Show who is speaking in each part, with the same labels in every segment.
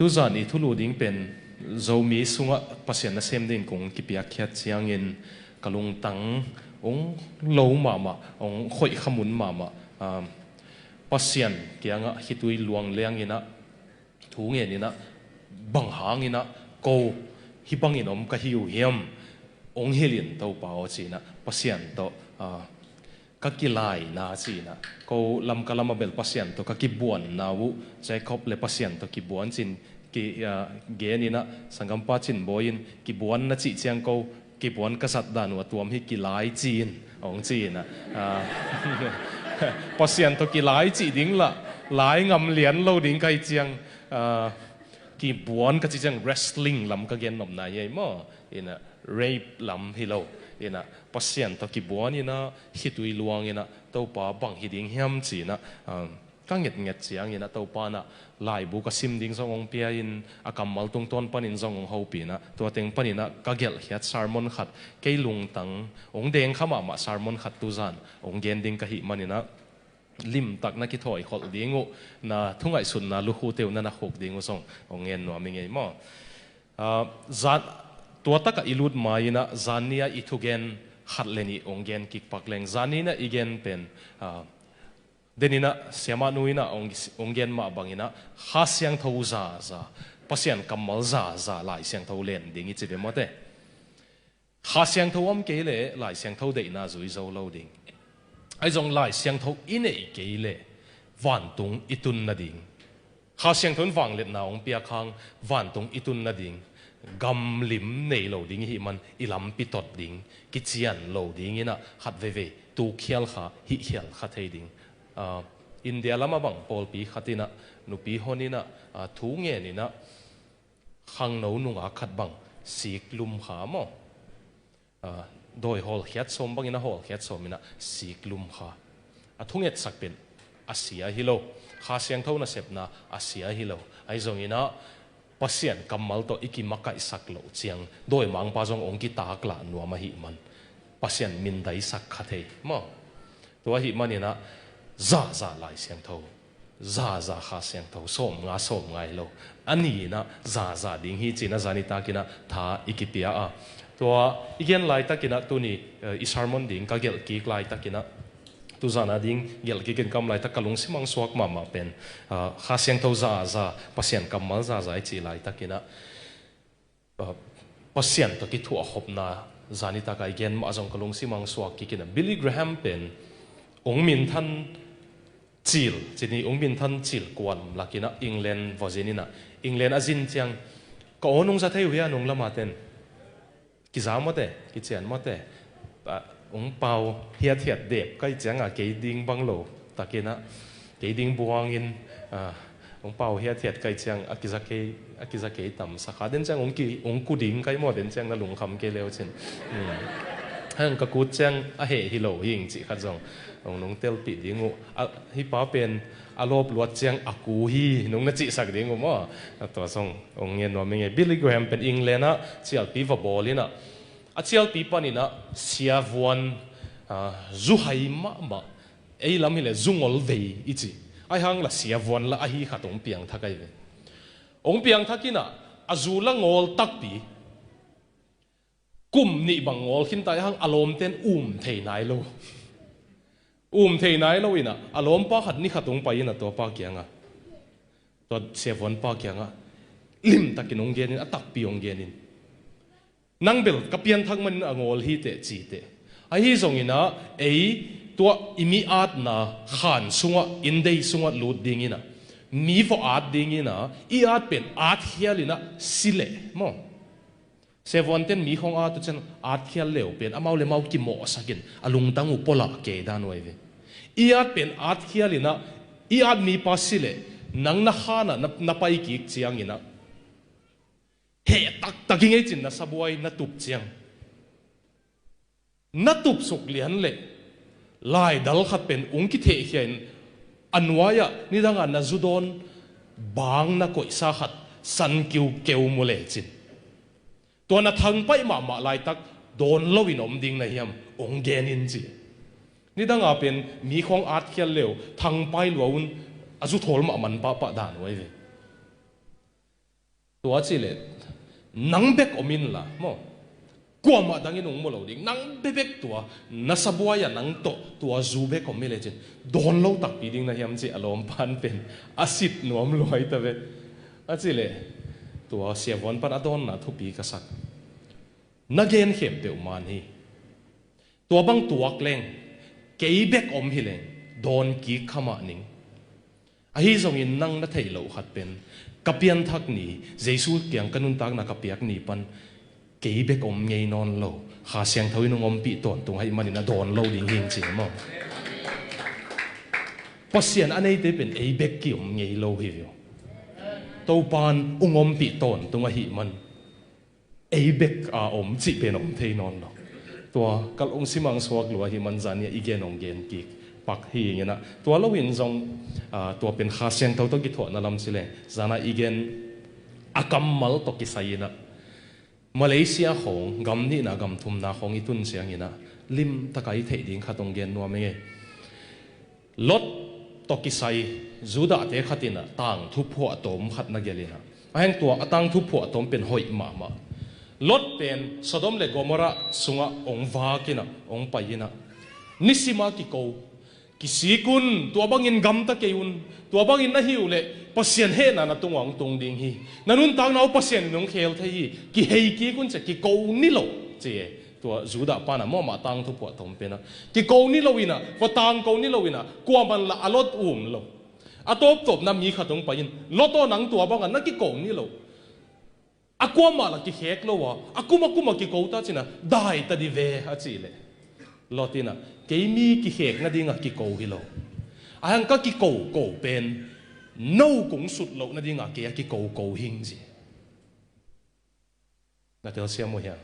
Speaker 1: tu zan I thulu ding pen zomi sunga pasien na sem din kong kipia khiat chiangin kalung tang ong lo mama ong khoi khamun mama pasien kianga hitui luang leang ina thu nge ni na bang hang ina ko hi bangin om ka hiu hiam ong helin to pa o china pasien to kakilai na china ko lam kalama bel pasien to kakibuan na wu Jacob le pasien to kibuan chin ki genina sangam pa chin boin kibuan na chi chiang ko kibuan kasat dan wa tuam hi kilai chin ong china pasien to kilai chi ding la lai ngam lian lo ding kai chiang kibuan ka chi chiang wrestling lam ka gen nom na ye mo ina rape lam hi lo ina pasien to kibuan ina hitui luang ina to pa bang hi ding hiam chi na ka nget chiang ina to pa na lai bu ka sim ding zong ong pia in akamal tung ton panin zong ong ho pi na to teng panina ka gel hiat sermon khat ke lung tang ong deng khama ma sermon khat tu zan ong gen ding ka hi manina lim tak na ki thoi khol dingu na thungai sun na lu hu teu na na hok dingu song ong en no mi ngei mo zat tua taka ilut maina zania ithugen khatleni ong gen kik pakleng zanina igen pen denina sema nuina ong gen ma bangina ha siang tho za pasian kamal za lai siang tho len dingi chibe mote ha siang tho am ke le lai siang tho de na zui zo lo ding ai zong lai siang tho inei ke le van tung itun na ding ha siang thon wang let na ong pia khang van tung itun na ding gam lim nei lo ding hi man ilam pitot ding kichian lo ding ina khat ve tu khial kha hi khial kha thei ding India lama bang pol pi khatina nupi honina thu nge ni na khang no nunga khat bang sik lum kha mo doi hol khiat som bang ina hol khiat som ina sik lum kha thunget sakpen asia hilo kha siang thona sepna asia hilo ai zong ina pasien kamal to iki makai sak lo chiang doi mang pa jong ong ki tak la nuama hi man pasien min dai sak khathei mo to hi manina za lai siang tho za kha siang tho som ngai lo ani na za ding hi china zani ta kina tha ikipia a to igen lai ta kina tu ni isarmon ding ka gel ki lai ta kina tu zana ding gel ki ken kam lai ta kalung simang suak ma pen kha siang tho za pasien kamal za chi lai ta kina pasien to ki thu a hop na zani ta ka igen ma jong kalung simang suak ki kina Billy Graham pen ong min than chil chini ong min than chil kwan lakina England Virginia England azin chiang ko onung za thei hia nong lama ten ki za mo te ki chen mo te ong pau hiat de kai changa ke ding banglo takina ke ding buangin ong pau hiat kai chang akiza ke tam sakha den chang ong ku ding kai mo den chang na lung kham ke leo chen hang ka ku chang a he hi lo hing chi kha jong ong nong tel pi dingu hi pa pen alop luat chang aku hi nong na chi sak dingu mo to song ong nge no menge Billy Graham pen England a chial pi va bolina a chial pi panina sia vuan zu hai ma ei lam hi le zungol vei ichi ai hang la sia vuan la a hi khatong piang thakai ve ong piang thakina azula ngol tak pi kum ni bangol khin tai hang alom ten thei nai lo thei nai lo ina alom pa khat ni khatung pa ina to pa kyanga to sevon pa kyanga lim takinong genin atak piong genin nangbel kapian thak man angol hi te chi te a hi zong ina ei to imi at na khan sunga indei sunga lut ding ina mi fo at ding ina I at pen at hialina sile mo sevon ten mi khong a tu chen at khial leo pen amau le mau ki mo sakin alung tangu pola ke dan wai ve I at pen at khialina I at mi pasile nang na khana na pai ki chiang ina he taking e chin na sabuai na tup chiang na tup suk lian le lai dal khat pen ung ki the hian anwaya ni danga na zudon bang na koi sa khat san kiu keu mole chin to na thang pai ma lai tak don lowin om ding na hiam ong gen in chi ni danga pen mi khong at khial leo thang pai loun azu thol ma man pa dan wai ve tua chi le nang bek omin la mo kwa ma dangin ung mo lo ding nang bebek tua nasabwa ya nang to tua zu bek om le chen don lo tak pi ding na hiam chi alom pan pen asit nuam loi ta ve a chi le tua siavon pan adon na thu pi ka sak nagen hem pe man hi tua bang tuak leng kei bek om hi leng don ki khama ning a hi zong in nang na thei lo khat pen kapian thak ni jesu kyang kanun tak na kapiak ni pan kei bek om ngei non lo kha siang thoi nung om pi ton tung hai manina don lo ding hing chi mo pasian anei te pen ei bek ki om ngei lo hi yo to pan ungom pi ton tung hi man ei bek a om chi pen om thei non lo tua kal ong simang suak lo hi man zania igen ong gen ki pak hi ngena tua lo in zong tua pen kha siang thau to ki tho na lam chile zana igen akamal to ki sayina Malaysia hong gam ni na gam thum na hong itun siang ina lim takai thei ding khatong gen no me lot to ki sai zuda te khatina tang thu phu atom khat na gelina aheng tua atang thu phu atom pen hoi ma ma lot pen Sodom le Gomora sunga ong va kina ong payina nisima ki ko kisikun tua bangin gam ta keun tua bangin na hiu le pasien he na tungwang tung ding hi nanun tang nau pasien nong khel thei ki hei ki kun che ki ko ni lo che tua zuda pa na mo ma tang thu po tom pena ki ko ni lo ina po tang ko ni lo ina kwa man la alot lo atop top na mi khatong pain loto nang tua bang na ki ko ni lo akwa ma la ki hek lo wa akuma kuma ki ko ta china dai ta di ve a chi le lotina keimi ki hek na dinga ki ko hi lo ahang ka ki ko pen no cũng sụt lộ na dinga ke ki ko hing ji na tel sia mo ya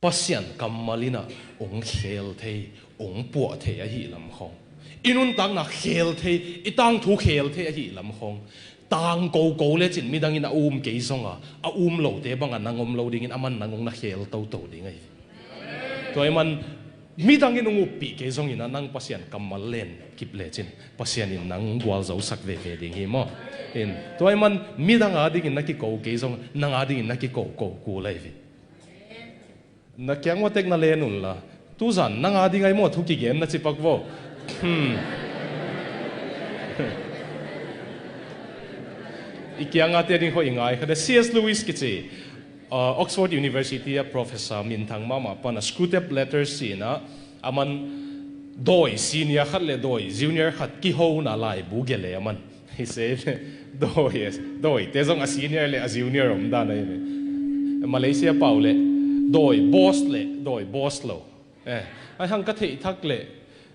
Speaker 1: pasian kamalina ong khel thei ong pu thei a hi lam khong inun tang na khel thei itang thu khel thei a hi lam khong tang ko le chin mi dang in a ke songa a lo te bang an ngom lo ding in aman nangong na khel to ding ai toy man mi dang in ngu pi ke zong ina nang pasian kamal len kip le chin pasian in nang gwal zo sak ve ding hi mo in toy man mi dang a ding in na ki ko ke zong nang a ding in na ki ko ku lai ve na kyang wa tek na le nun la tu zan nang a ding ai mo thu ki gen na chi pak vo ikyang ate ding ho ingai khada C.S. Lewis ki chi Oxford University a professor min thang mama pana screwtape letters sina aman doi senior khat le doi junior khat ki ho na lai bu gele aman he said doi te zong a senior le a junior om da na ne Malaysia pau le doi boss lo ai hang ka thei thak le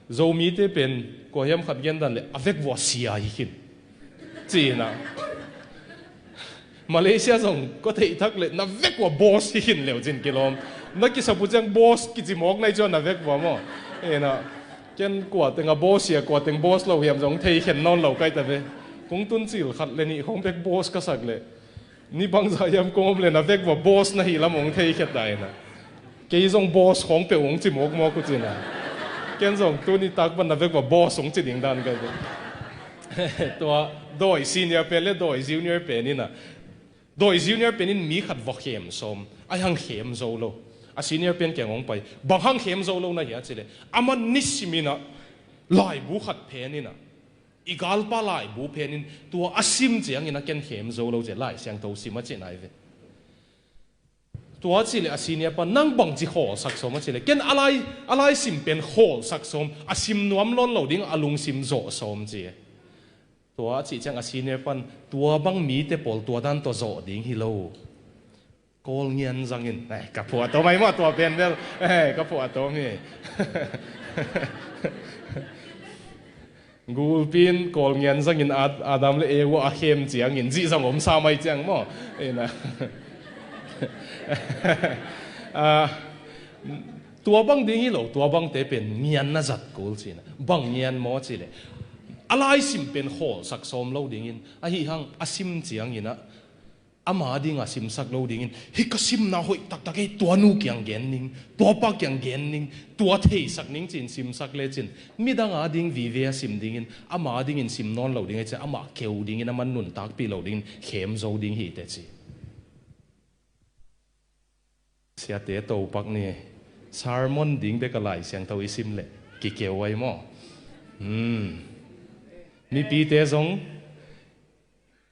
Speaker 1: zo mi te pen ko yam khat gen dan le avek wa sia hi hin china Malaysia zong có thể thắc lệ na vek wa boss hi hin leo jin kilom na ki sabu jang boss ki ji mok nai cho na vek wa mo na ken kwa tenga boss ya kwa teng boss lo hiam zong thei khen non lo kai ta ve kung tun chil khat le ni hom vek boss ka sak le ni bang za yam kom le na vek wa boss na hi lam ong thei khet dai na ke zong boss khong pe ong chi mok mo ku chi na ken zong tu ni tak ban na vek wa boss ong chi ding dan ka to doi senior pe le doi junior pe ni na doi junior penin mi khat vok hem som ai hang hem zo lo a senior pen ke ngong pai bang hang hem zo lo na ya chile aman nisimina lai bu khat penina igal pa lai bu penin tua asim chiang ina ken hem zo lo je lai siang to sima che nai ve tua chile a senior pa nang bang chi ho sak som chile ken alai sim pen ho sak som asim nuam lon lo ding alung sim zo som che tua chỉ chẳng senior pan tua bang mi te pol tua dan to zo ding hi lo kol nghian zang in ka phua to mai ma tua pen bel ka phua to mi gul pin kol nghian zang in adam le e wa hem chiang in ji zang om sa mai chang mo na tua bang ding hi lo tua bang te pen nghian na zat kol china bang nghian mo chi le alai sim pen hol sak som lo ding in a hi hang asim chiang ina ama ding a sim sak lo ding in hi ka sim na hoi tak tak ei tua nu kyang gen ning tua pa kyang gen ning tua thei sak ning chin sim sak le chin mi dang a ding vi ve sim ding in ama ding in sim non lo ding che ama keu ding in aman nun tak pi lo ding khem zo ding hi te chi sia te to pak ni sermon ding be ka lai siang tho isim le ki keu ai mo mi pi te zong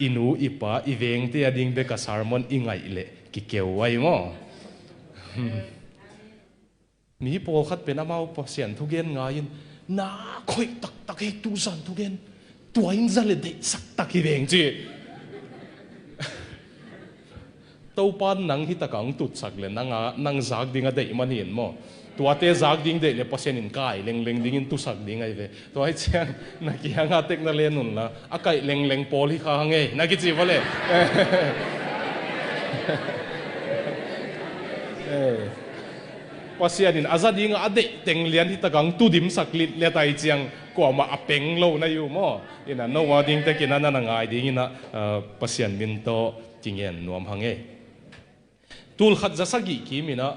Speaker 1: inu ipa iveng te ading be ka sermon ingai le ki keu ai mo mi pol khat pen amau po sian thu gen nga in na khoi tak tak hi tu san thu gen tua in za le de sak tak hi veng chi tau pan nang hi takang tut sak le nang zak dinga de man hin mo tua te zak ding de le pasien in kai leng leng ding in tu sak ding ai ve to ai chang na ki hanga tek na le nun la akai leng leng pol hi kha nge na ki chi vale pasien in azading ade teng lian hi takang tu dim sak lit le tai chiang ko ma apeng lo na yu mo ina no wa ding te kinana na ngai ding ina pasien min to tingen nuam hange tul khat jasagi ki mina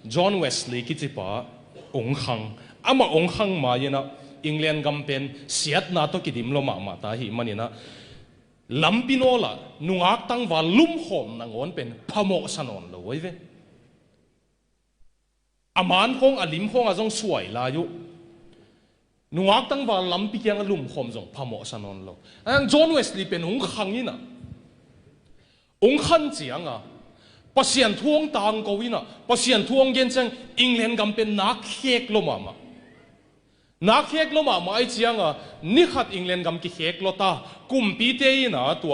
Speaker 1: John Wesley ki chipa ong khang ama ong khang ma yana England gampen siat na to kidim lo ma ta hi manina lampinola nungak tang wa lum khom na ngon pen phamo sanon lo wei ve aman khong alim khong azong suai la yu nungak tang wa lampi kyang lum khom jong phamo sanon lo ang John Wesley pen ong khang ina ong khan chianga pasien thuang tang ko ina pasien thuang gen chang England gampen nak khek lo mama nak khek lo mama ai chianga ni khat England gam ki khek lo ta kumpi te ina to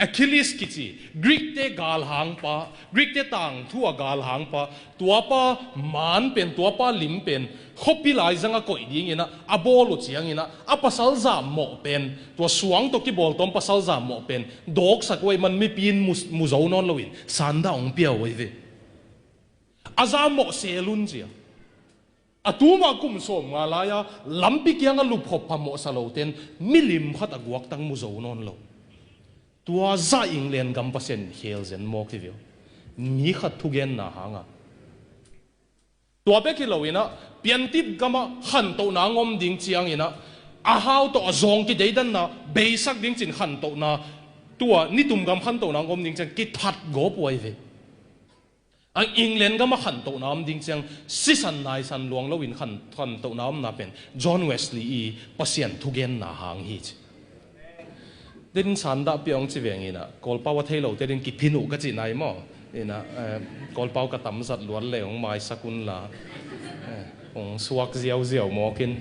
Speaker 1: Achilles kichi Greek te gal hang pa Greek te tang thua gal hang pa tua pa man pen tua pa lim pen khopi lai zanga ko ding ina abolo chiang ina apasal za mo pen tua suang to ki bol tom pasal za mo pen dok sakwai man mi pin mu zo non loin sanda ong pia wei ve azam mo selun chia atuma kum som nga la ya lampi kyang a lup khop pa mo saloten milim khat agwak tang mu zo non lo tua za England gam pasen hel zen mo ki vio mi khat thu gen na hanga tua be ki loina pian tip gama han to na ngom ding chiang ina a how to azong ki deidan na beisak ding chin han to na tua ni tum gam han to na ngom ding chang ki that go poi ve ang England gama han to na am ding chang sisan nai san luang lo in han to na am na pen John Wesley i pasien thu gen na hang hi din sanda piong chi veng ina kolpa wa thelo te din ki phinu ka chi nai mo ina kolpa ka tam sat luan le ong mai sakun la ong suak ziaw ziaw mo kin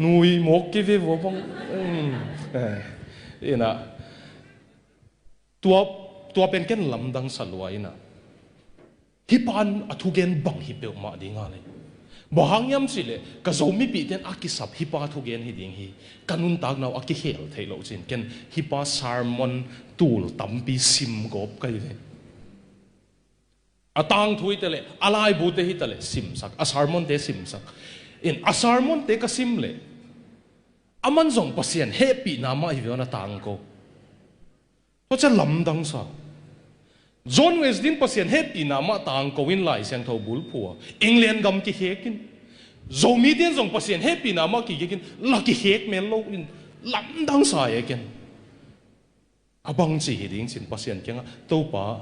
Speaker 1: nui mo ki ve vo bong ina tua pen ken lam dang salwa ina hipan athugen bang hi pe ma dinga le Bahangyam sile ka zomi pi ten akisap hipa thu gen hi ding hi kanun tag naw aki hel thailo chin ken hipa sermon tul tampi sim gop kai ve atang thui tele alai bu te hi tele sim sak a sermon te sim sak in a sermon te ka sim le aman zong pasien happy na ma hi na tang ko to cha lam dang sa John Wesley pasien happy na ma tang ko win lai sang tho bul phua England gam ki hekin zomi den zong pasien happy na ma ki kin lucky hek mel lo in lam dang sa ken abang chi ding chin pasien kenga to pa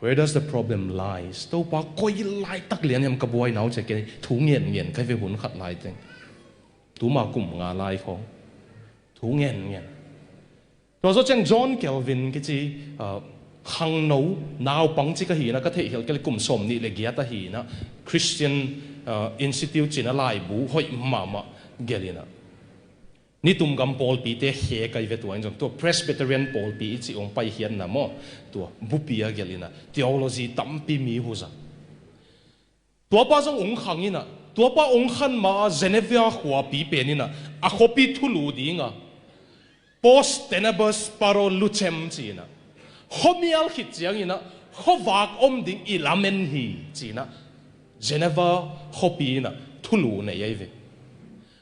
Speaker 1: where does the problem lies to pa koi lai tak lian yam ka boy nau che ke thu ngien kai ve hun khat lai teng tu ma kum nga lai khong thu ngien to so chang John Calvin ki chi hang nấu nào bằng chỉ cái gì na có thể hiểu cái cùng som ni le gia ta hi na Christian Institute chỉ là lại bu hội mama gelina ni tum gam Paul pi te he kai ve tuan jong to Presbyterian Paul pi chi ong pai hian na mo to bupia gelina theology tampi mi huza to pa jong ong khangina to pa ong khan ma Geneva khwa pi penina a khopi thulu dinga post tenebus paro lucem china homial hit chiang ina hovak om ding ilamen hi china Geneva hopi na thulu ne yai ve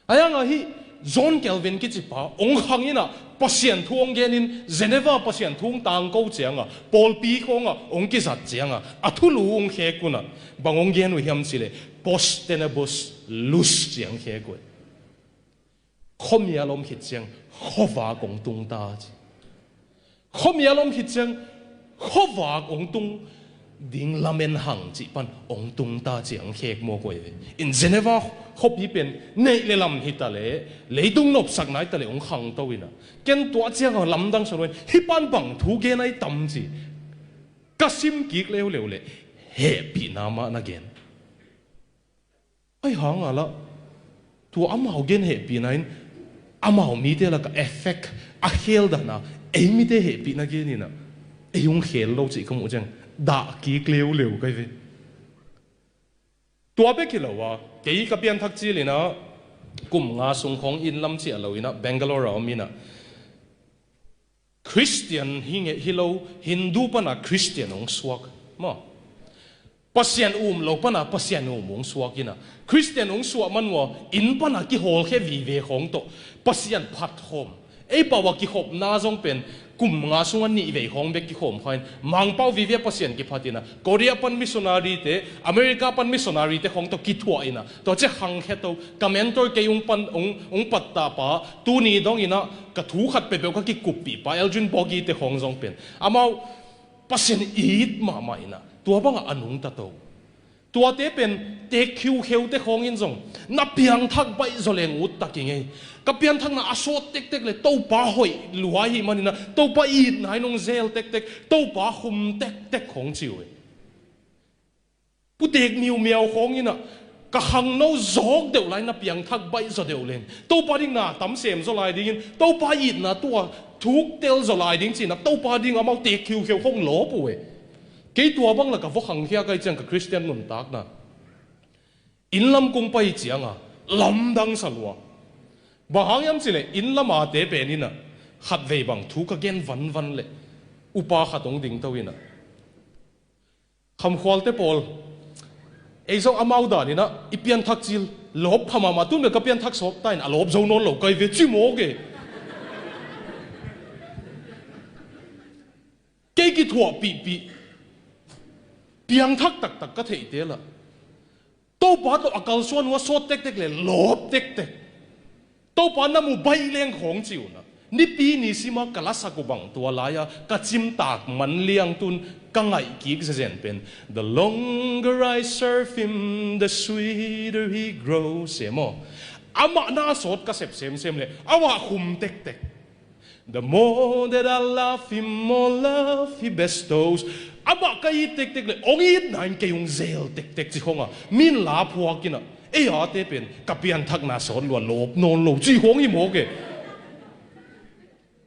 Speaker 1: aya nga hi John Calvin ki chipa ong hangina pasien thuang genin Geneva pasien thung tang ko chianga Paul P khonga ong ki zat chianga athulu ong he kuna bangong gen wi hiam chile post tenebus lus chiang he ko khomia lom hit chiang khowa kong tung ta chi khomia lom hit chiang khowa kong tung ding lamen hang chi pan ong tung ta chiang hek mo ko in Geneva khop hi pen nei le lam hi ta le leidung nop sak nai ta le ong hang to ina ken to chiang lam dang so hi pan bang thu ge nai tam chi kasim ki leo leo le he pi na ma na gen ai hang ala tu amau gen he pi nain amau mi te la ka effect a hel da na ei mi te he pi na gen ina ei ong hel lo chi kom chang đã ký liu liu cái gì tua bé kia là cái biên thắc chi liền á cùng ngã sung khong in lâm chi lâu ina Bangalore ở mina Christian hi lâu Hindu pa na Christian ông suak mà pasien lâu pa na pasien ông suak ina Christian ông suak man wo in pa na ki hol khe vi ve khong to pasien phat hom ei pa wa ki hop na jong pen kum nga sungan ni ve hong bek ki khom khain mang pau vi ve pasien ki phatina Korea pan missionary te America pan missionary te hong to ki thua ina to che hang he to commentor ke ung pan ong patta pa tu ni dong ina ka thu khat pe ka ki kupi pa eljun bogi te hong jong pen amau pasien eat ma ina tua bang anung ta to tua te pen te khiu kheu te khong in jong na piang thak bai zoleng ut takinge ka pian thak na asot tek tek le to pa hoi luai hi manina to pa it nai nong zel tek tek to pa hum tek tek khong chiu pu tek miu miao khong ina ka hang no zog deu lai na piang thak bai zo deu len to pa ding na tam sem zo lai ding to pa it na tua thuk tel zo lai ding chi na to pa ding amau te khiu kheu khong lo pu cái tua bang là cả vóc hàng kia cái chẳng cả Christian nun tak na in lam kung pai chiang à lam dang salwa bà hàng yam chỉ lệ in lam à tế bền ina hạt về bằng thu cái gen văn văn lệ upa hạt ong ding tàu ina ham khwal te pol ấy zo amau da ni na ipian thak chil lop phama ma tu me ka pian thak sop tain a lop zo non lo kai ve chi mo ge cái thua pi piang thak tak tak ka thei te la to pa to akal suan wa so tek tek le lop tek tek to pa na mu bai leng khong chiu na ni pi ni sima kala sa ko bang tua la ya ka chim tak man liang tun ka ngai ki se zen pen the longer I serve him the sweeter he grows semo ama na sot ka sep sem le awa khum tek tek the more that I love him more love he bestows ama kai tek tek le ongit nain ke yung zel tek tek chi khonga min la phua kina e ha te pen kapian thak na son lo lop non lo chi khong hi mo ke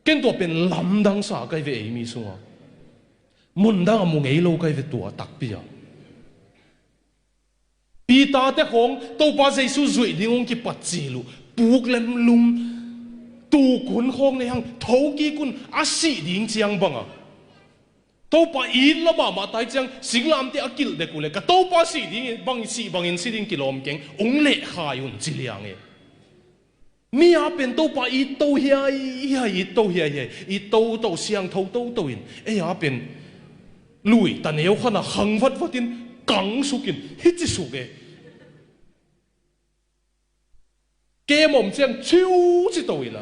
Speaker 1: ken to pen lam dang sa kai ve ei mi sunga mun dang mu ngei lo kai ve tua tak pia pi ta te khong to pa jesu zui ding ong ki pat chi lu puk lem lum tu kun khong ne hang thau ki kun asi ding chiang banga to pa in la ba ma tai chang singlam te akil de kule ka to pa si ding bang in si ding kilom keng ong le khayun chiliang e mi a pen to pa i to hi i to siang to in e a pen lui ta neu khana hang vat in kang sukin hi chi su ge ke mom chang chiu chi to ina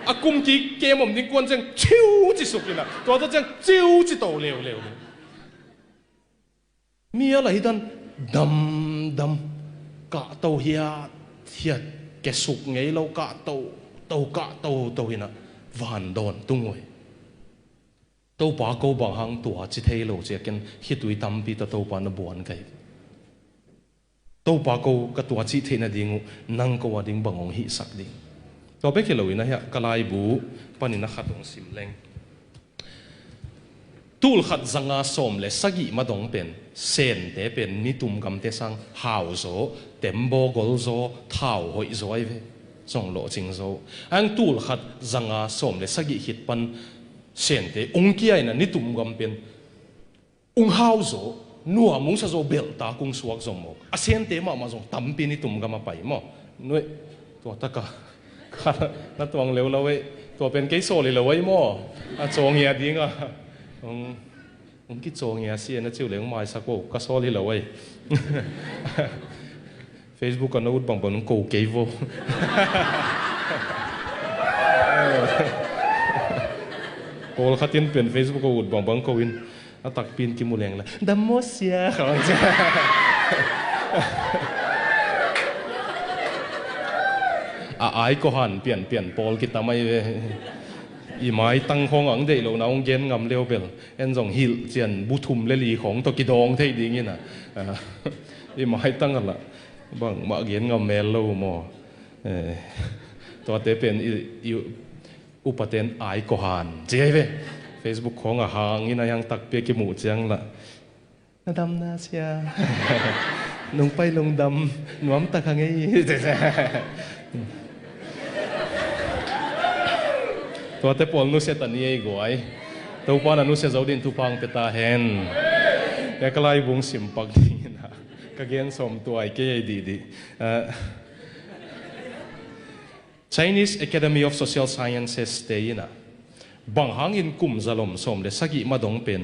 Speaker 1: a kum ki ke mom ni quan chang chiu chi su ina to to chang chiu chi to leo mi a lai dan dam ka to hiat ke suk ngei lo ka to ina van don tungoi to pa ko bang hang tua chi thei lo che ken hitui tam pi to pa na buan kai to pa ko ka tua chi thei na ding nang ko wa ding bangong hi sak ding to be ke lo ina ya kalai bu panina khatong sim leng tul khat zanga som le sagi madong pen sen te pen ni tum gam te sang hao zo tembo gol zo thao hoi zo ai ve song lo ching zo ang tul khat zanga som le sagi hit pan sen te ong kia ina ni tum gam pen ong hao zo nuwa mong sa zo bel ta kung suak zo mo a sen te ma zong tampi ni tum gam pai mo noi to ta ka nó tuồng liều lâu ấyตัวเป็นcái số liều lâu ấy mò cho nghe tiếng ông cái cho nghe xem nó chịu lấy mai sao cô cái số liều lâu ấy Facebook còn nó út bằng bằng cổ kế vô cô khát tiền tiền Facebook cô út bằng bằng cô in nó tắc pin kim mù leng là đam mô xia không chứ ai có hẳn biển Paul kita mai về mai tăng phong ẩn đây lâu nào ông gen ngầm leo bel en dòng hil chiên bút thum lê lì khổng tôi kỳ đong thấy đi nghe nè mai tăng là bằng mạ gen ngầm mel lâu mòตัวเตเป็นอุปเทนไอโกฮันเจ๊เว้Facebook ของหางนี่นะยังตักเปียกิมูจังละน่าดำน่าเสียลงไปลงดำน้ำตะขังไงตัวเตปอลนุเสตันนี่ไอ้กวยตัวปานันุเสจาวดินทุพังเปตาเฮนแต่ก็ไล่บุ้งสิมปักนี่นะก็เกณฑ์สมตัวไอ้เกยดี Chinese Academy of Social Sciences เตยนะบางหางอินกุมซาลมสมเลสกิมาดงเป็น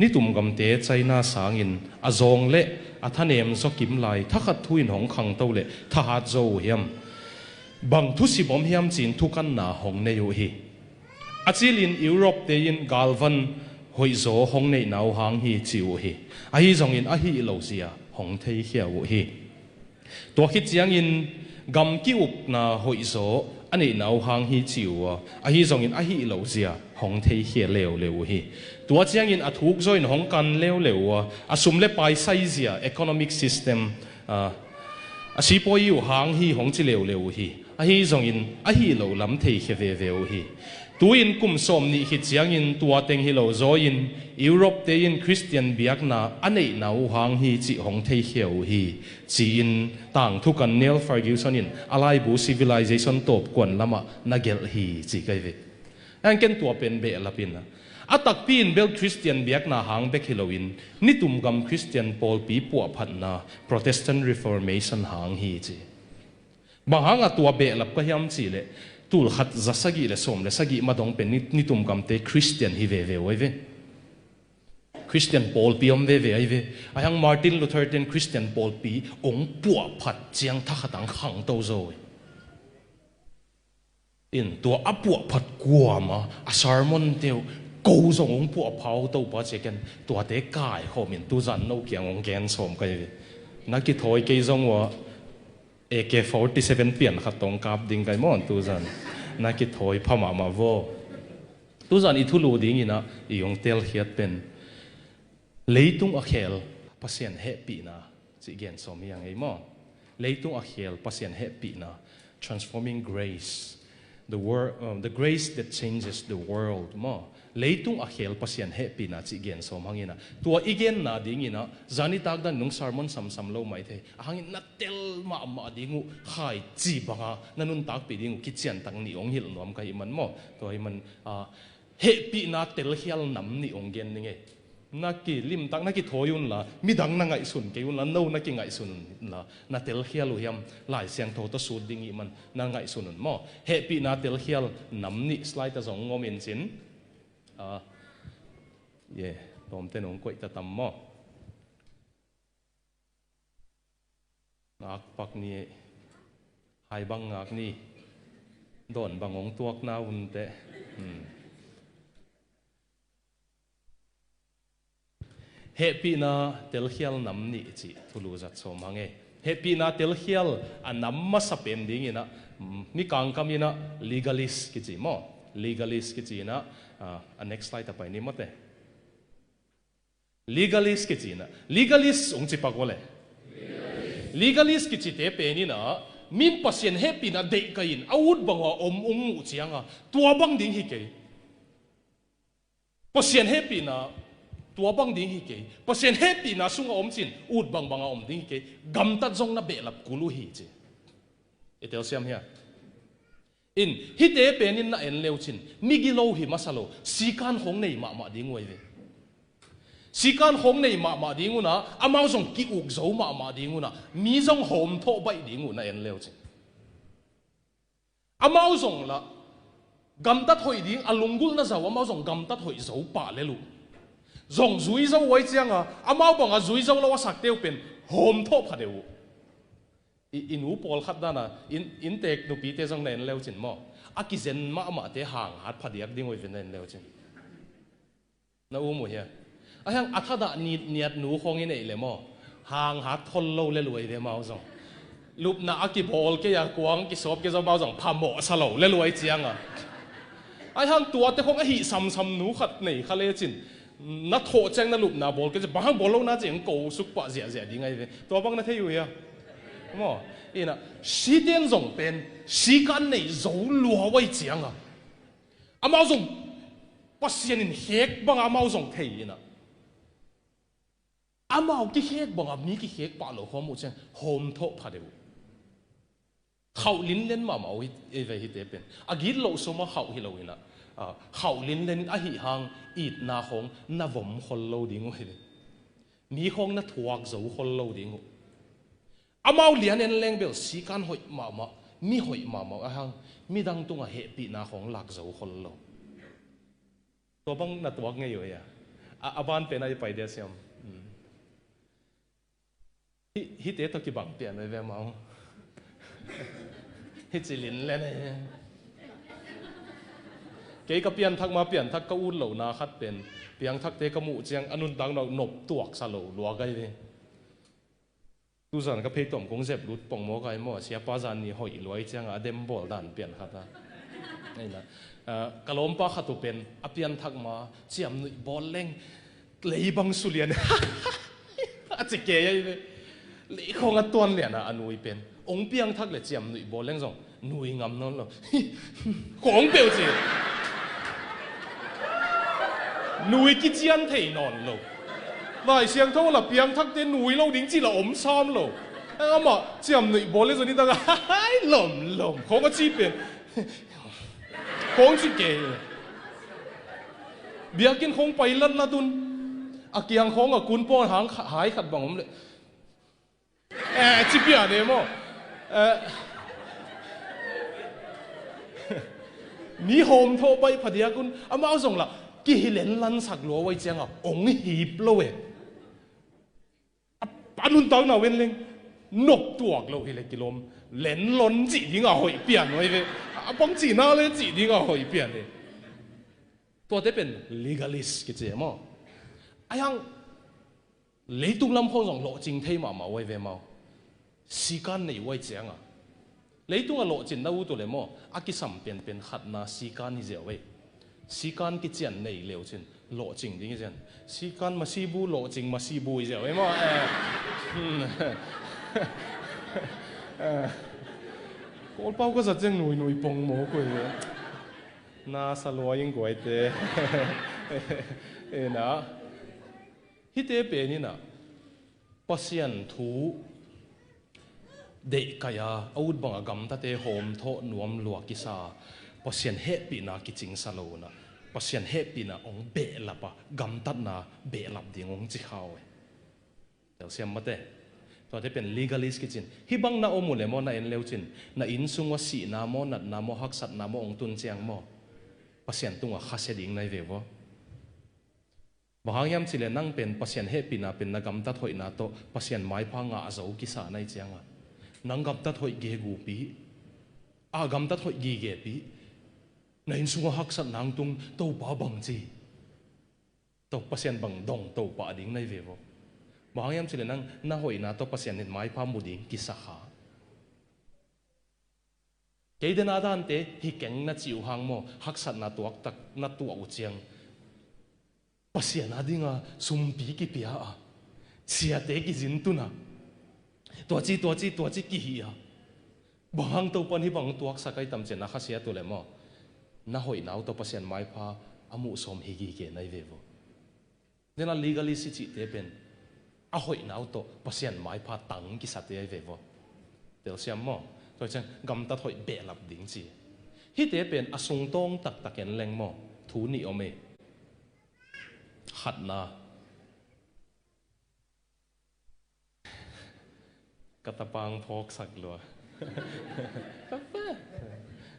Speaker 1: นี่ตุ่มกำเตะใจน่าสางอินอาจงเละอาทานเอมสกิมไลถ้าขัดทุยนหงขังเต้าเละถ้าหาโจเฮียมบางทุสิบอมเฮียมจีนทุกันหนาหงในอยู่ฮีอาจิลินยุโรปเตยินกาลวันหอยโจหงในหนาวหางฮีจิวฮีอาฮีจงอินอาฮีเหลาเสียหงเทียเขียวฮีตัวคิดยังอินกำกิ้วนาหอยโซอันนี้หนาวหางฮีจิวอ่ะฮีจงอินอ่ะฮีเหลวเสียหงเทียเขียวเหลวฮีตัวเจียงอินอ่ะทุกจอยหงกันเหลวอ่ะสุ่มเล็บไปไซเสีย economic system อ่ะสิปอยอยู่หางฮีหงจิเหลวฮีอ่ะฮีจงอินอ่ะฮีเหลวลำเทียเขียวฮีตัวอินกุมสมนี่คิดเจียงอินตัวเต็งฮีเหลวจอยอินยุโรปเตยินคริสเตียนเบียกนาอันนี้หนาวหางฮีจิหงเทียเขียวฮีจีนต่างทุกันเนลฟาร์กิวสันอินอะไรบู civilization ตบกวนละมานักเกลฮีจีกันเวอันเก่งตัวเป็นเบลปินนะอัตักปีนเบลคริสเตียนเบียกนาหางเบกฮิโลวินนิตุมกำคริสเตียนปอลปีปัวพันนา Protestant Reformation หางฮีจีบางหางตัวเบลก็ยังจีเลยตูลขัดจะสกิเลสมเลสกิมาดงเป็นนิตุมกำเตคริสเตียนฮีเวเวคริสเตียนปอลปีอมเวไอเวอายังมาร์ตินลูเทอร์เดนคริสเตียนปอลปีองปัวพัดเจียงทักตังขังโตโซอินตัวอปัวพัดกลัวมาอาสารมอนเดียวกูส่งองปัวเผาตัวปัจเจกันตัวเด็กกายเขาเหมือนตัวจันโนเกียงองแกนสมกันนักกีฬาเกยจงว่าAK47 เปลี่ยนขัดตรงกับดิ่งไก่มอนตัวจันนักกีฬาพม่ามาโวตัวจันอีทุลูดิ่งนะอีองเตลเฮียดเป็นlấy tung akhel pasien happy na chỉ gen som yang ei mo lấy tung akhel pasien happy na transforming grace the grace that changes the world mo lấy tung akhel pasien happy na chỉ gen som hangina tua igen na dingina zani tak dan nung sermon sam lo mai the hangin na tel ma dingu khai chi banga nanun tak pi dingu kitchen tang ni ong hil nom kai man mo to hi man happy na tel hial nam ni ong gen ningeนักกีลิมตักนักกีทอยุนละมีดังนังไงสุนเกยุนละโนนักกีไงสุนละนาเตลเฮียลุยมหลายเสียงโทตสูดดิ่งอีมันนังไงสุนมอเฮปีนาเตลเฮียลน้ำนี่สไลด์ตะสองงอมินสินเย่ตอมเตนองก๋วยตะตำมอนักปักนี่หายบังนักนี่โดนบังองตัวกนาวุนเตเฮปีนาเตลเฮียลน้ำนี่จีทุลูจัดสมหังเฮปีนาเตลเฮียลอันน้ำมาสเปนดิ้งนะมีกางคำยินะ legalist กิจีมั้ง legalist กิจีนะอัน next slide ต่อไปนี่มั้งเต้ legalist กิจีนะ legalist องค์จีปากว่าเลย legalist กิจีเตเป็นนี่นะมีปัสเซนเฮปีนาเด็กกันอาวุธบังว่าองอุจียงตัวบังดิ้งฮิเกปัสเซนเฮปีนาตัวบังดิ้งฮิเกย์เพราะเซนเฮปีน่าสุ่งอมจินอูดบังอมดิ้งฮิเกย์กำตัดจงน่ะเบลับกุลูฮิจีเอเตลเซียมเฮียอินฮิเตเป็นอินน่ะเอ็นเลวจินมิกิโลฮิมาซาโลสีการหงในมาดิ้งไว้เวสีการหงในมาดิ้งอุนะอามาส่งกิอุกโจมาดิ้งอุนะมีจงโฮมโตใบดิ้งอุนะเอ็นเลวจิน amao zong la gam ta thoi ding alungul na zaw amao zong gam ta thoi zo pa le lu zong zui zo wai chiang amao bang zui zo lo sak teu pen hom tho phadeu in u pol khat dana in tek nu pi te zong nen leo chin mo aki zen ma te hang hat phadiak ding oi ven nen leo chin na u mo ya ahang athada niat nu khong in ei le mo hang hat thol lo le luai ve mau zong lup na aki bol ke ya kuang ki sop ke zo mau zong phamo sa lo le luai chiang ahang tua te khong a hi sam nu khat nei khale chin na tho chang na lup na bol ke bang bol lo na cheng ko suk pa zia zia ding ai ve to bang na the yu ya mo ina si den zong pen si kan nei zo lua wai chiang amao zong pasien in hek bang amao zong thei ina amao ki hek bang mi ki hek pa lo hom u chen hom tho phadeu khau lin len ma mau e ve hi te pen agil lo so ma khau hi lo ina khau lin len a hi hang it na khong na vom khol lo ding hi mi khong na thuak zo khol lo ding amao lian en leng bel si kan hoi ma mi hoi ma a hang mi dang tunga he pi na khong lak zo khol lo to bang na tuak nge yo ya aban pe na pai de siam hi te to ki bang pian ve mau hi chilin le ne ke ka pian thak ka un lo na khat pen piang thak te ka mu chiang anun dang no nop tuak sa lo lua gai ve tu zan ka phei tom kong zep lut pong mo gai mo sia pa zan ni hoi loi chiang a dem bol dan pian khata nei na kalom pa khatu pen a pian thak ma chiam nui bol leng lei bang sulian a chi ke ye le khong a ton lian a anui pen ong piang thak le chiam nui bol leng zong nui ngam non lo khong bel chi nui ki chian thei non lo vai siang thô là piang thak te nui lo ding chi là ôm sam lo ama chiam nui bol le zo ni ta hai lom khong a chi pen khong chi ke biakin khong pai lan na tun akiang khong a kun pon hang hai khat bang om le chi pia de mo ni hom tho pai phadia kun amao zong la ki hilen lan sak lo wai chiang ong hip lo we anun tang na wen leng nop tuak lo hi le kilom len lon chi ding hoi pian noi ve bang chi na le chi ding hoi pian le to te pen legalist ki che mo ayang leitung lam khong zong lo ching thei ma wai ve mau si kan nei wai chiang leitung a lo chin na u to le mo akisam pen khat na si kan hi je we si kan ki chian nei leo chin lo ching ding chen si kan ma si bu lo ching ma si bu i je we mo kol pau ko sa cheng nui pong mo ko ye na sa lo ing goi te na hi te pe ni na pasian thu de kaya aud bang gam ta te hom tho nuam lua ki sa pasian he pi na ki ching sa lo na pasian he pi na ong be la pa gam tat na be lap ding ong chi khaw tel siam mate to te pen legalist ki chin hi bang na omule mo na en leu chin na in sungwa si na mo nat na mo hak sat na mo ong tun chiang mo pasian tunga khase ding nai ve bo bahangyam chile nang pen pasian he pi na pen na gam tat hoi na to pasian mai pha nga zo ki sa nai chiang nang gam tat hoi ge gu pi gam tat hoi gi ge pi na in sunga hak sat nang tung to pa bang chi to pasian bang dong to pa ding nai ve bo bahangyam chile nang na hoi na to pasian nit mai pha mu ding ki sa kha ke de na dan te hi keng na chiu hang mo hak sat na tuak tak na tu au chiang pasian adinga sum pi ki pia chia te ki jin tu na to chi ki hi bahang to pan hi bang tuak sakai tam chen na kha sia tu le mo na hoi nau to pasian mai pha amu som hi gi ke nai ve vo nena legally si chi te pen a hoi nau to pasian mai pha tang ki sa te ai ve vo tel siam mo to chen gam ta thoi be lap ding chi hi te pen asung tong tak en leng mo thu ni ome khat na katapang phok sak lo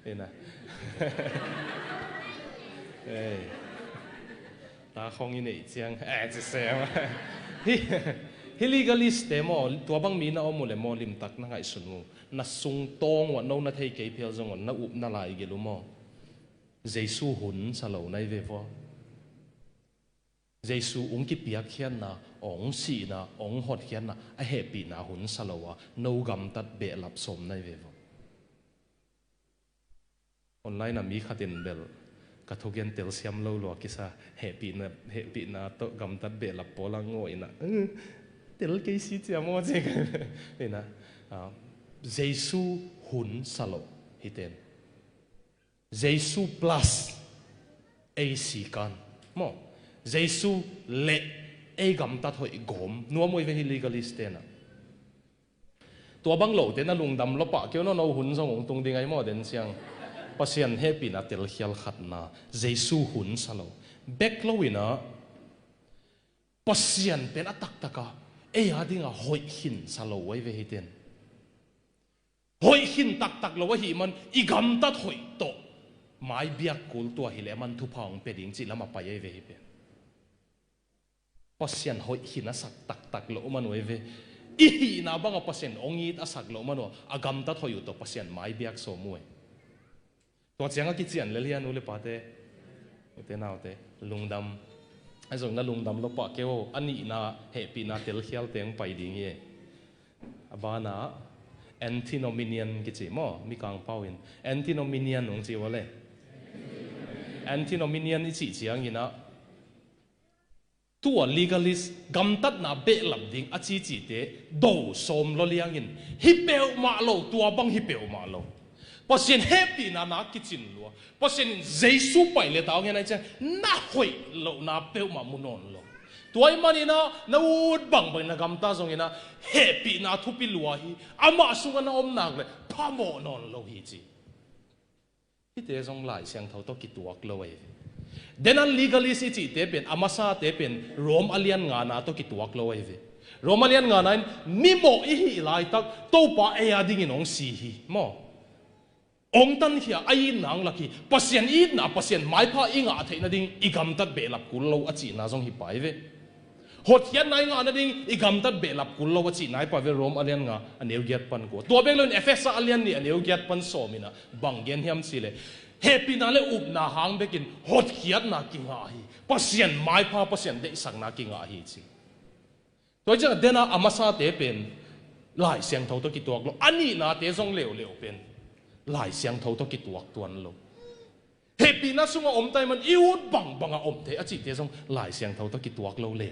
Speaker 1: ina ta không như này chăng chỉ xem hi legalist demo tua bang mi na omu le mo lim tak na ngai sunu na sung tong wa no na thei ke phel jong na up na lai gelu mo Giêsu hun salo nai ve vo Giêsu ung ki piak khian na ong si na ong hot khian na a happy na hun salo wa no gam tat be lap som nai ve vo online na mi khatin bel kathogen tel siam lo lo kisa happy na to gam tat be lap polang ngoi na tel ke si tia mo je ina Giêsu hun salo hiten Giêsu plus AC kan mo Giêsu le e gam tat hoi gom nuam moi ve legalist na tua bang lo te na lungdam lo pa kyo no no hun song ong tung ding ai mo den siang pasien happy na tel khial khat na Giêsu hun salo back lo ina pasien pen atak taka e adinga hoi hin salo wai ve hiten hoi hin tak lo hi man i gam tat hoi to mai biak kul tua hi le man thu phang pe ding chi lama pa ye ve hi pen pasien hoi hin asak tak lo man wai ve i hi na banga pasien ongi asak lo man wa agam tat hoi to pasien mai biak so muai to changa ki chian le lian ule pa te naw te lungdam azong na lungdam lo pa keo ani na happy na tel khial teng pai ding ye abana antinomian ki chi mo mi kang pawin antinomian ong chi wale antinomian i chi chiang ina tua legalist gam tat na be lam ding a chi te do som lo liang in hi peu ma lo tua bang hi peu ma lo pasien happy na kitchen lo pasien Giêsu pai le taw ngai cha na hoi lo na peu ma munon lo tuai mani na ud bang na gam ta zong ina happy na thupi lua hi ama sunga na om nak le phamo non lo hi chi hi te zong lai siang thau to ki tuak lo ai denan legalist chi te pen amasa te pen rom alian nga na to ki tuak lo ai ve rom alian nga na mi mo i hi lai tak to pa e ading in ong si hi mo ong tan hia ai nang laki pasien i na pasien mai pha inga theina ding igam tat be lap kul lo achi na zong hi pai ve hot hian nai nga na ding igam tat be lap kul lo achi nai pa ve rom alian nga aneu giat pan ko to bek lon fsa alian ni aneu giat pan so mina bang gen hiam sile happy na le up na hang bekin hot hiat na ki nga hi pasien mai pha pasien de sang na ki nga hi chi to ja dena amasa te pen lai siang tho to ki tuak lo ani na te zong leo pen lai siang thâu to ki tuak tuan lo happy na sunga om tai man iut banga om the achi te song lai siang thâu to ki tuak lo le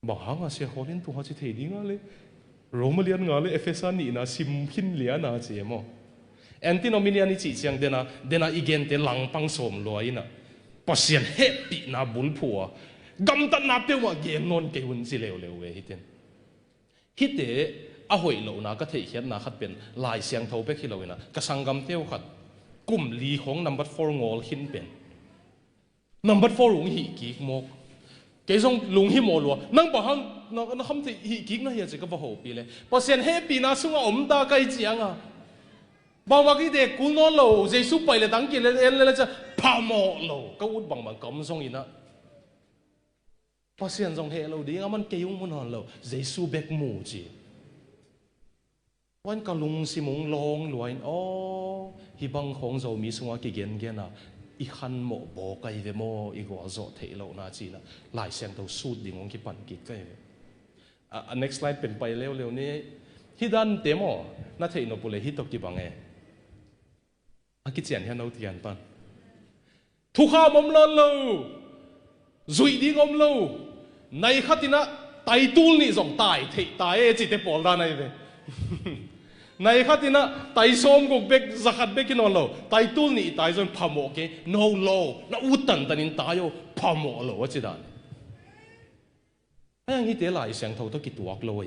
Speaker 1: ba hanga se holin tu ha chi thei dinga le romalian nga le efesa ni na sim hin lia na che mo antinomian chi chiang dena igen te lang pang som lo ina pasien happy na bul phua gam ta na pe wa gen non ke hun si le we hiten hite a hoi lo na ka thei hian na khat pen lai siang tho pe khilo ina ka sangam teu khat kum li khong number 4 ngol hin pen number 4 ung hi ki mo ke song lung hi mo lo nang ba hang na kham thi hi ki na hi che ka ba ho pi le pasien happy na sunga om ta kai chiang a ba wa ki de kul no lo Giêsu pai le dang ki le cha pha mo lo ka ut bang bang kam song ina pasien song he lo ding a man ke yung mun hon lo Giêsu bek mu chiวันกะลุงสิมงลองลวยอ๋อฮิบังของเรามีสงฆ์กี่เกณฑ์นะอีขันโมบอกไกเวโมอีกว่าโจเทโลนาจีละหลายเสียงตัวสูดดิ่งของกี่ปันกี่ไกเวnext slide เป็นไปเร็วๆนี้ฮิดันเตโมน่าเทโนปุเลฮิตกี่บังอากิเจียนเฮนเอาที่ยันปันทุกข้ามอมลอนโลจุยดิ่งอมโลในขัดที่น่ะไตตูลนี่ส่งตายเทตายจิตเตปอลดานไอเวในขัดที่น่ะไตส้มกุกเบกสักขัดเบกินอนโลไตตูลนี่ไตจนพามโอเกโนโลน่ะอุตันตันินตายโอพามโอโลว่าจิดานไอ้ยังฮิตเตหลายเสียงเท่าตัวกิตัวกโลย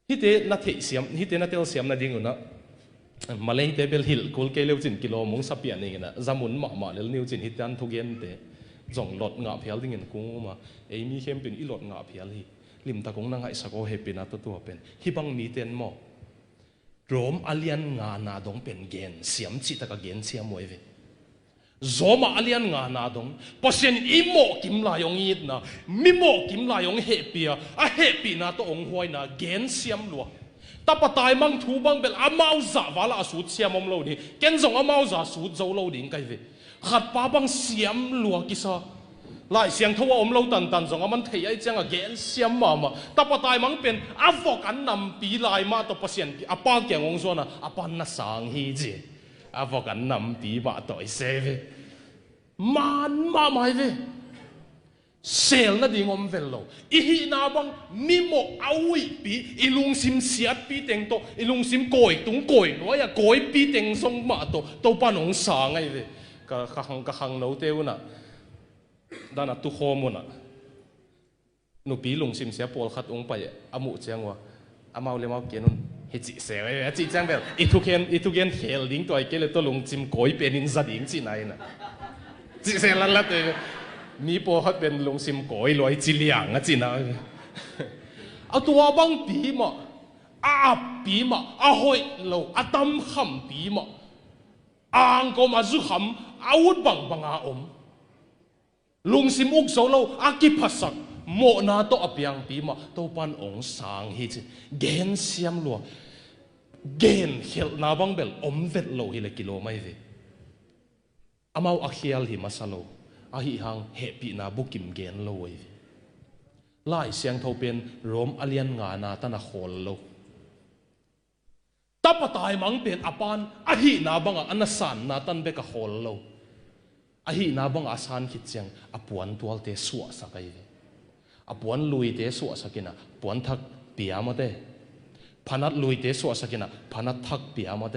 Speaker 1: ฮิตเตน่ะเทเสียมฮิตเตน่ะเทลเสียมน่ะดิ่งอยู่นะมาเลยฮิตเตเบลฮิลกุลเกลียวจินกิโลมงสับเปียนี่กันนะจามุนมาเลนิวจินฮิตตันทุกเย็นเตจงหลอดงาเพียลดิ่งเงินกุ้งมาไอ้มีเข้มเป็นอีหลอดงาเพียลฮีลิมตะกงนั่งไอ้สกอเฮปินะตัวเป็นฮิบังมีเตนหมอ rom alian nga na dong pen gen siam chi ta ka gen siam moi ve zoma alian nga na dong pasien imo kim la yong it na mimo kim la yong happy a happy na to ong hoi na gen siam lo tapatai mang thu bang bel amau za wala asut siam om lo ni ken zong amau za sut zo lo ding kai ve khat pa bang siam lo ki sa lại xiang thua om lâu tần tần rồi mình thấy ai chăng à ghen xiêm mà ta bắt tay mang pen áp vào cắn nằm bí lại mà ta phát hiện apa kẹo ông nói na apa na sang hi gì áp vào cắn nằm bí mà tội xe về man mà mai về sel na đi ngom về lâu ihi na bang mimo aui bí ilung sim siat bí tiếng to ilung sim còi tung còi nói à còi bí tiếng song mà to pan ông sang ngay về cả hàng nấu tiêu naด้านตุโฮมุนะนุปีลุงซิมเสียปอลขัดองไปอามุเจียงวะอามาเลมาเกนุนเฮจิเสียเฮจิจังแบบอีทุกเย็นเฮลดิ้งตัวไอ้เกลตัวลุงซิมก้อยเป็นอินซัดดิ้งจีนายนะจิเสียลัดลัดเลยมีปอขัดเป็นลุงซิมก้อยลอยจีเลียงจีนายเอาตัวบังปีมาอาปีมาอาหอยโลอาตั้มขำปีมาอ่างก็มาจุขำอาวุธบังอาอมลุงซิมุกโซโลอากิพัสักโมนาโตอเปียงปีมาโตปันองสางฮิจิเกนเซียมลัวเกนเฮลนาบังเบลอมเวทโลฮิเลกิโลไม่เวอามาอักเฮียลฮิมาซาโลอาฮิฮังเฮปีนาบุกิมเกนโลเวไล่เสียงเท่าเป็นรวมอเลียนงานาตันโฮลโลตับตายมังเป็นอปานอาฮินาบังอันสันนาตันเบกโฮลโลอาหินาบังอาสานคิดจังอปวนตัวเตสวสักไออปวนลุยเตสวสักินะปวนทักเปียมาเตพนัดลุยเตสวสักินะพนัดทักเปียมาเต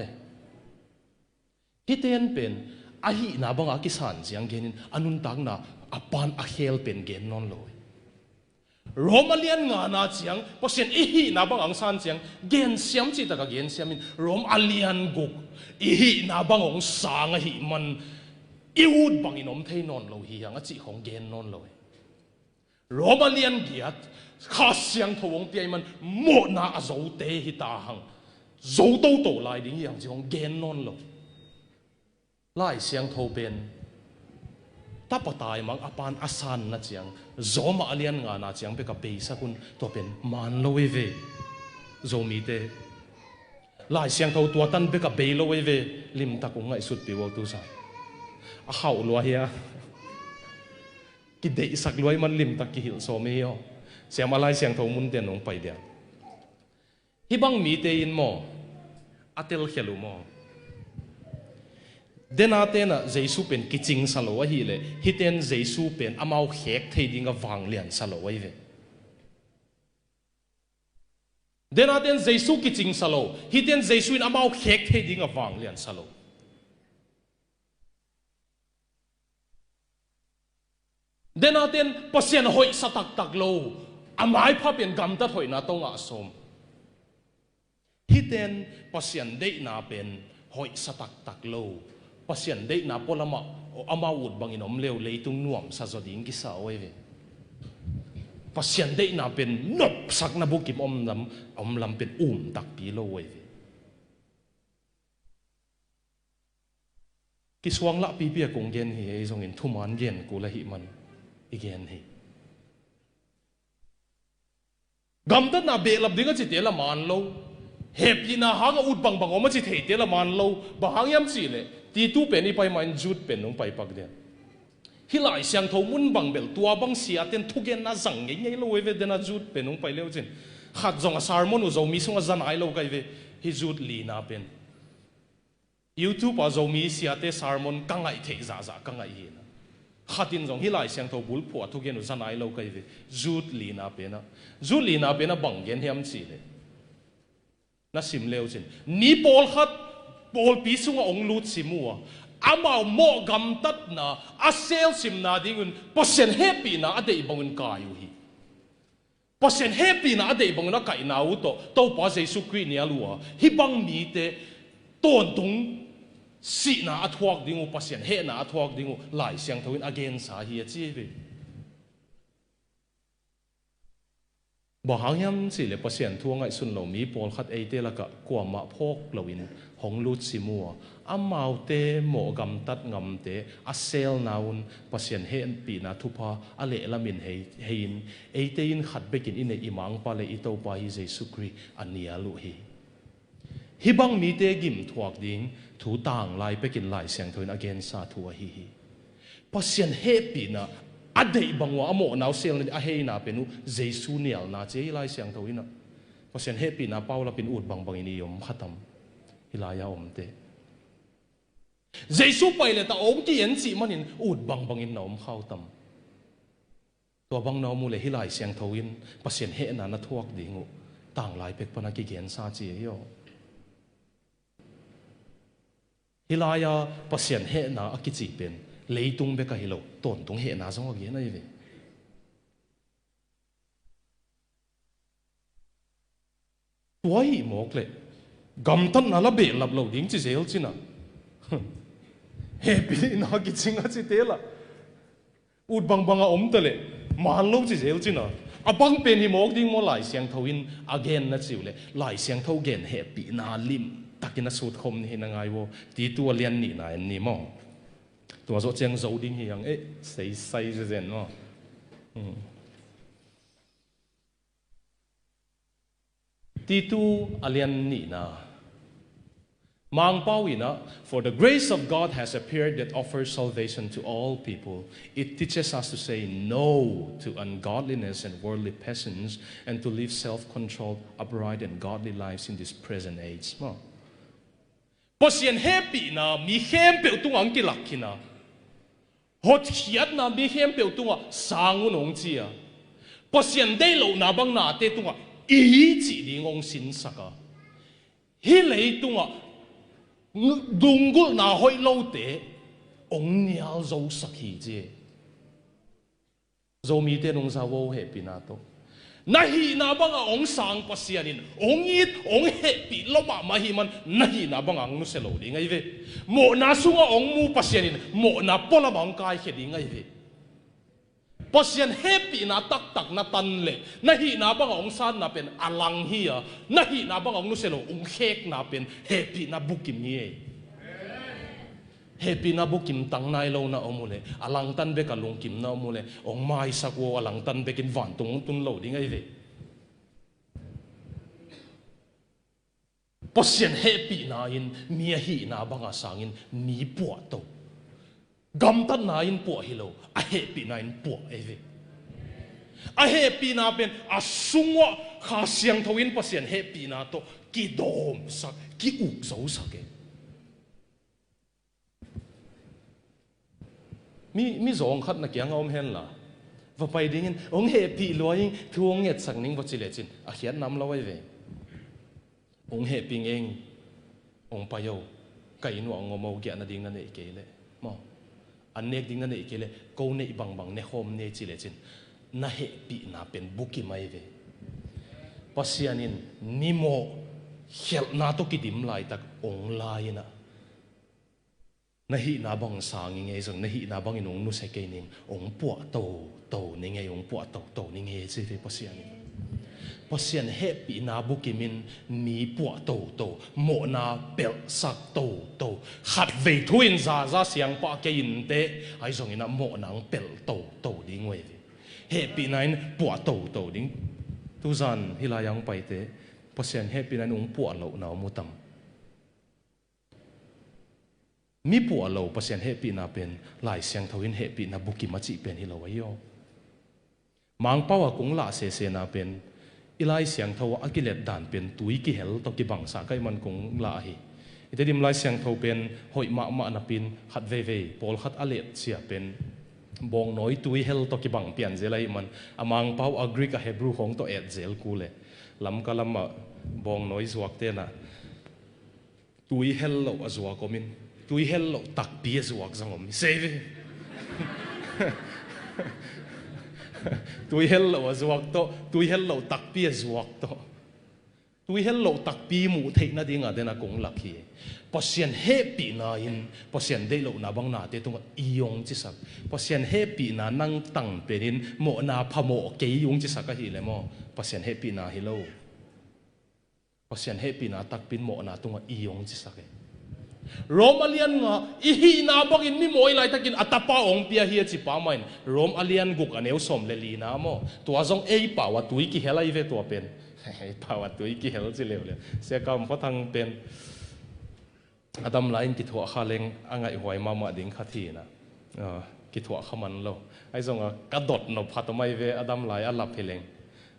Speaker 1: ฮิเตนเป็นอาหินาบังอากิสานจังเกนินอนุนตักนะอปานอาเฮลเป็นเกนนอนลอยโรมาเลียนงานาจังเพราะเช่นอีหินาบังอังสานจังเกนเสียมจิตตะกเกนเสียมินโรมอาเลียนกุกอีหินาบังองสางอาหิมันอิวดบังอินอมเทนอนโลหิยังอจิของเกนนอนโลยโรมาเลียนเกียรติข้าเสียงทวงเปียมันโมนาอโซเตหิตาหังโซโตโตลายดิ้งยังจิของเกนนอนโลไล่เสียงทวเป็นตับตายมังอปานอาสันนะเจียงโซมาเลียนงานาเจียงไปกับเบย์สักุนตัวเป็นมันโลเวโซมีเตไล่เสียงทวตัวตันไปกับเบย์โลเวลิมตะกุงไงสุดปีวตุสาข้าวลอยอะกิเดสักลอยมันลิมตะกิหิลโซเมียเสียมาลายเสียงทงมุนเตียนลงไปเดียวฮิบังมีเตยินโมอัตเตลเขลุโมเดนาเตนะเจสูเป็นกิจิงสโลวะฮีเลยฮิเตนเจสูเป็นอามาวเฮกเทดิงกับวังเลียนสโลวะฮีเดนาเตนเจสูกิจิงสโลฮิเตนเจสูอินอามาวเฮกเทดิงกับวังเลียนสโลเดนาเตนปัสยานหอยสตักตักโลอามายพาเป็นกำตัดหอยนาตงอาสมฮิเตนปัสยันได้นาเป็นหอยสตักตักโลปัสยันได้นาพลมาอามาอุดบังอินอมเลวเลยตุงน่วมซาจดิงกิสาวไว้เวปัสยันได้นาเป็นนบสักนาบุกิมอมลำเป็นตักปีโลไว้เวกิสวงละปีเปียกงเกนเฮยทรงเห็นทุมันเกนกูละหิมันอีเกนเฮกำตัดนาเบลับดิ้งก็จิตเตละมันโลเฮปีนาหางอุดบังบังอมจิตเฮเตละมันโลบางยามสิเลยตีตู้เป็นอีไปมันจุดเป็นลงไปปักเดียฮิลายเสียงทมุนบังเบลตัวบังเสียเต็นทุกเกนน่าสังเงยโลเวเดน่าจุดเป็นลงไปเลี้ยวจินขัดจงอาสารมนุษย์มีส่งอาจันไอโลกันเวฮิจุดลีนาเป็นYouTube อาจจะมีเสียแต่สารมนกังไงเทจ่ากังไงเห็นขัดินจงฮิลายเสียงทบุลผัวทุกอย่างอุจันไอโลกันเวจุดลีนาเป็นจุดลีนาเป็นบังเกนเฮียมสิเลยน่าสิมเลวจินนี่ปอลขัดปอลปีสุงองลูดสิมัวอามาโมกำตัดนะอาเซลสิมนาดิ่งุนพอเซนเฮปีนะอเดย์บังุนกายุฮีพอเซนเฮปีนะอเดย์บังุนกายนาอุโตโตปัสเยซูคริสต์เนี่ยลัวฮิบังมีเตต้นตรงสีนาอัทวกดิ่งุปัสเซนเฮนาอัทวกดิ่งุหลายเสียงทวินอเกนสาฮีจีเว บ่หางยำสิเลยพอเสียนทั่วไงสุนเรามีปอลขัดเอเตละกะกว่ามาพกเราอินหงลุดสิมัวอามาเตหมอกำตัดงำเตอาเซลนาวน์พอเสียนเฮนปีนาทุพาอเลละมินเฮนเอเตอินขัดเบกินอินอิมังปาเลอิโตปาฮิเจสุครีอันเนียลุฮีฮิบังมีเตกิมทวกดิ้งถูต่างลายไปกินลายเสียงทวินอเกนซาทัวฮีพอเสียนเฮปีนาอัดเดบังว่าอโมนาวเซลน์อาเฮนาเป็นอุเจสุเนียลนาเจลายเสียงทวินะพอเสียนเฮปีนาเป้าละเป็นอุดบังบังอินิยมขัดทำฮิลายาอมเตเจสุไปเลยแต่องค์ที่เห็นสิมันอินอุดบังบังอินนอมเข้าทำตัวบังนอมูเลยฮิลายเสียงทวินพอเสียนเฮนานาทวกดิ้งต่างลายเป็กปนักเกนซาเจียอฮิลายาพอเสียนเฮนาอักิจิเป็นเลยตุงเบกะฮิโลต้นตุงเฮนาสองอักเยนะยี่ตัวอีหมอกเลยกำตันน่าละเบลลับเราดิ้งจีเซลจินะเฮปีน่ากิจงาจิเตล่ะอุดบังบังอาอมตะเลยมาลูกจีเซลจินะอาบังเป็นหิมอกดิ้งมัวหลายเสียงทวินอเกนนะจิวเลยหลายเสียงทวเกนเฮปีน่าลิมตักินสูดคมนี่นังไงวะตีตัวเลียนนี่นายนี่มั้งตัวโซเจียงโซดิ้งยังใส่ใส่จะเจนมั้งตีตัวเลียนนี่นะมังเป้าอินะ for the grace of God has appeared that offers salvation to all people. It teaches us to say no to ungodliness and worldly passions and to live self-controlled, upright, and godly lives in this present age. พอเสียนเฮปีนะมีเข้มเปลวตัวอังกิลักขินะหดเขียดนะมีเข้มเปลวตัวสางอุนงเจียพอเสียนได้เหล่านาบังนาเตตัวอีจีดีงงสินสักฮิเลยตัวดุงกุนาหอยโลเตองเนียลโจสักฮีเจโจมีเตนงซาโวเฮปีนาโตนาฮีนาบังองสังปัสยานินองยีดองเฮปีลบมาฮีมันนาฮีนาบังนุเสโลดีไงเวโมนาสุงองมูปัสยานินโมนาปลบังกายเฮดีไงเวปัสยานเฮปีนาตักตักนาตันเลนาฮีนาบังองซานนาเป็นอลังฮียนาฮีนาบังองนุเสโลองเฮกนาเป็นเฮปีนาบุกิมเยเฮปีนาบุกิมตังนายโลนาอมูเลอลังตันเบกัลงกิมนาอมูเลองไม้สักวัวอลังตันเบกินวันตุงตุนโลดีไงเวปัสยานเฮปีนาอินเมียฮีนาบังอาสังอินนีปวดโตกำตันนาอินปวดฮิโลอาเฮปีนาอินปวดเอเวอาเฮปีนาเป็นอาสุงวะข้าเสียงทวินปัสยานเฮปีนาโตกิโดมสักกิอุกโซสักมีสองขัดนักยังเอาเห็นล่ะว่าไปดิ้งองเฮปีลอยทวงเงียดสักนิ่งวัชิเลจินอาเขียนนำเราไว้เวองเฮปิงเององไปโยไก่หนวงงมเอาเกียนดิ้งนั่นเองเกเลยมออันเนกดิ้งนั่นเองเกเลยกูเนบังบังเนโฮมเนจิเลจินน่าเฮปีน่าเป็นบุกิไม่เวปัสยานินนิโมเขลนาตุกิดิมไลตักองลายนะนาฮีนาบังสางยังไงส่งนาฮีนาบังอินองนุเสกนิงองปวดโตนี่ไงองปวดโตนี่ไงสิเวปัสยานินปัสยานเฮปีนาบุกิมินมีปวดโตโมนาเปลสักโตขัดเวทุอินซาเสียงปะเกยินเตไอส่งอินะโมนางเปลโตดิ้งเวเฮปีนันปวดโตดิ้งทุจันฮิลายังไปเตปัสยานเฮปีนันองปวดเหล่าหนาวมุตัมมีปวดเราปัสยานเฮปีนาเป็นหลายเสียงทวินเฮปีนาบุกิมาจิเป็นฮิลาวายโยมังเป้ากุงละเสนาเป็นอีไลเสียงทว่าอกิเลตด่านเป็นตุยกิเฮลตกิบังสาไกมันกุงละฮีอิตาดิมไลเสียงทวเป็นหอยมานาปินขัดเวปอลขัดอเลตเสียเป็นบองน้อยตุยเฮลตกิบังเปลี่ยนเจลัยมันอามังเป้าอักริกเฮบรูของตัวเอ็ดเจลกูเลยลำกะลำบองน้อยสวักเตนะตุยเฮลโลอสวากมินตุยเฮลโลตักเปียสวักสังอมเซฟตุยเฮลโลอสวักโตตุยเฮลโลตักเปียสวักโต tui hello takpi mu theina dinga dena kong lakhi pasien happy na in pasien de lo na bang na te tung iong chi sak pasien happy na nang tang perin mo na phamo ke yung chi sak hi le mo pasien happy na hello pasien happy na takpin mo na tung iong chi sak rom alian nga ihi na bangin mi moi lai takin atapa ong pia hi chi pa main rom alian guk aneu som le li na mo to azong ei pa wa tui ki helai ve to pen ei pa wa tui ki hel chi le le se kam photang pen adam lain ki thua khaleng angai huai mama ding khathi na ki thua khaman lo ai zonga ka dot no phatomai ve adam lai ala pheleng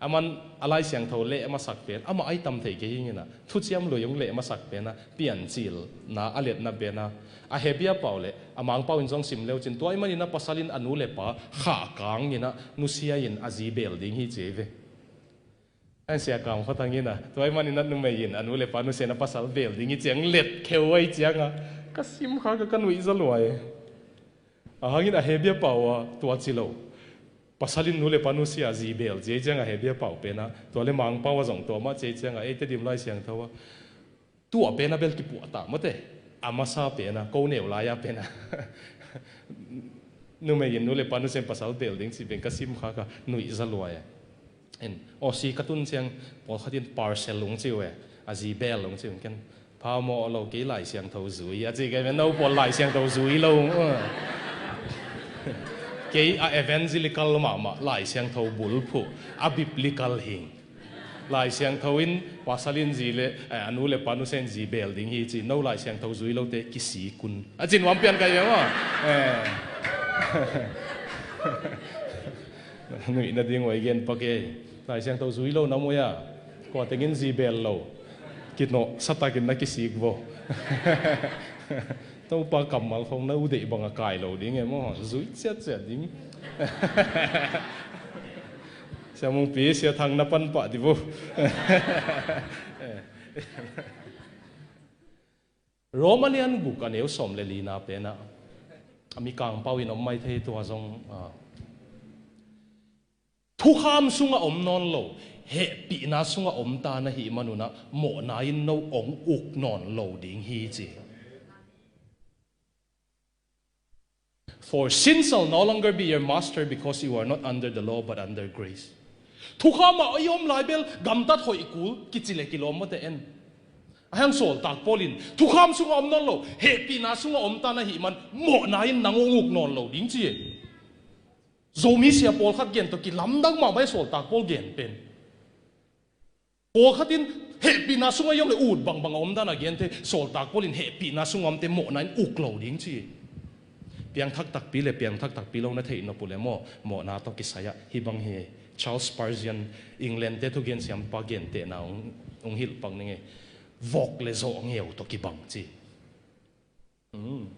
Speaker 1: aman alai siang tho le ma sak pen ama ai tam thei ke hingina thu chiam lo yong le ma sak pen na pian chil na alet na be na a hebia paule amang pau in jong sim leo chin toy mani na pasalin anu le pa kha kang ina nusia in azi bel ding hi cheve an sia kam khatangina toy mani na nu mai in anu le pa nu se na pasal bel ding hi chang let khewai chianga ka sim kha ka kanui zaloi a hangin a hebia pawa to chilo pasalin nule panusia zibel je janga hebia pau pena to le mang pawa jong to ma che janga e te dim lai siang thawa tu a pena bel ki pu ta mate amasa pena ko neu la ya pena nu me yin nule panusen pasal building si ben kasim kha ka nui zalwa en o si katun siang pol khatin parcel lung chiwe azibel lung chiw ken pa mo lo ki lai siang tho zui a ji ge no pol lai siang tho zui lo cái evangelical mà lại sang thâu bul phu a biblical hing lại sang thâu in pasalin gì le anu le panu sen gì building hi chi no lại sang thâu zui lo te kisi kun a chin wam pian kai ma nui na ding wai gen pa ke lại sang thâu zui lo na mo ya ko tengin gì bel lo kit no satakin na kisi vo tao ba cầm mà không nấu để bằng cài lẩu đi nghe mà rủi chết chết đi sao mong biết sao thằng nó phân bạ thì vô Romanian book anh yêu som lệ lina pena ami kang pau in om mai thei tua zong thu kham sunga om non lo he pi na sunga om ta na hi manuna mo na in no ong uk non lo ding hi chi. For sin shall no longer be your master because you are not under the law but under grace. Thu khama ayom laibel gamtat hoi kul kichile kilometer en. Ahang sol tak polin thu kham sunga om non lo happy na sunga om ta na hi man mo na in nangunguk non lo ding chi. Zomi sia pol khat gen to ki lamdang ma bai sol tak pol gen pen. Pol khatin happy na sunga yom le ud bang bang om ta na gen te sol tak polin happy na sunga om te mo na in uk lo ding chi. Piang thak tak pi le piang thak tak pi lo na thei no pule mo na to kisaya hi bang he Charles Spurgeon England te thu gen siam pa gen te na ong hil pang nge vok le zo ngeu to ki bang chi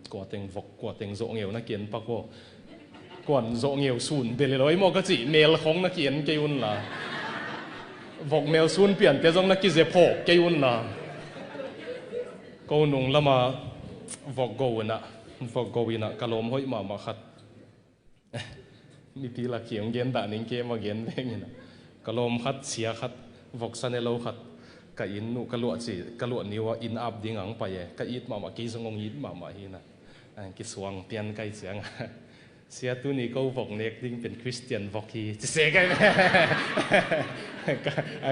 Speaker 1: ko teng zo ngeu na kien pa ko kon zo ngeu sun be le loi mo ka chi mel khong na kien ke un la vok mel sun pian ke jong na ki je phok ke un la ko nung lama vok go na vok go ina kalom hoi ma khat mi pi la kieng gen da ning ke ma gen leng ina kalom khat sia khat vok sanelo khat ka in nu kalu chi kalu niwa in up ding ang pa ye ka it ma ki songong it ma hi na ki suang pian kai chiang sia tu ni ko vok nek ding pen Christian vok hi chi se kai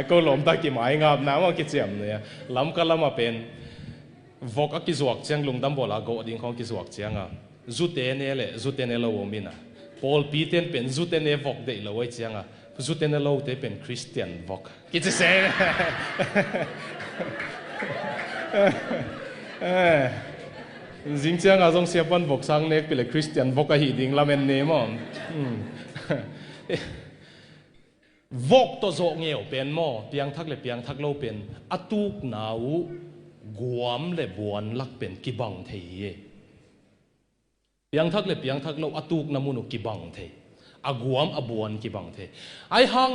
Speaker 1: ko lom ta ki mai ngap na ma ki chiam ne lam ka lama pen vok a ki zuak chiang lung dam bola go ding khong ki zuak chiang a zute ne lo omina Paul Peter pen zute ne vok de lo wai chiang a zute ne lo te pen Christian vok ki chi se jing chiang a jong sia pan vok sang nek pele Christian vok a hi ding lamen ne mo vok to zo ngeu pen mo piang thak lo pen atuk nau guam le buan lak pen ki bang thei ye piang thak lo atuk namunu ki bang thei aguam abuan ki bang thei ai hang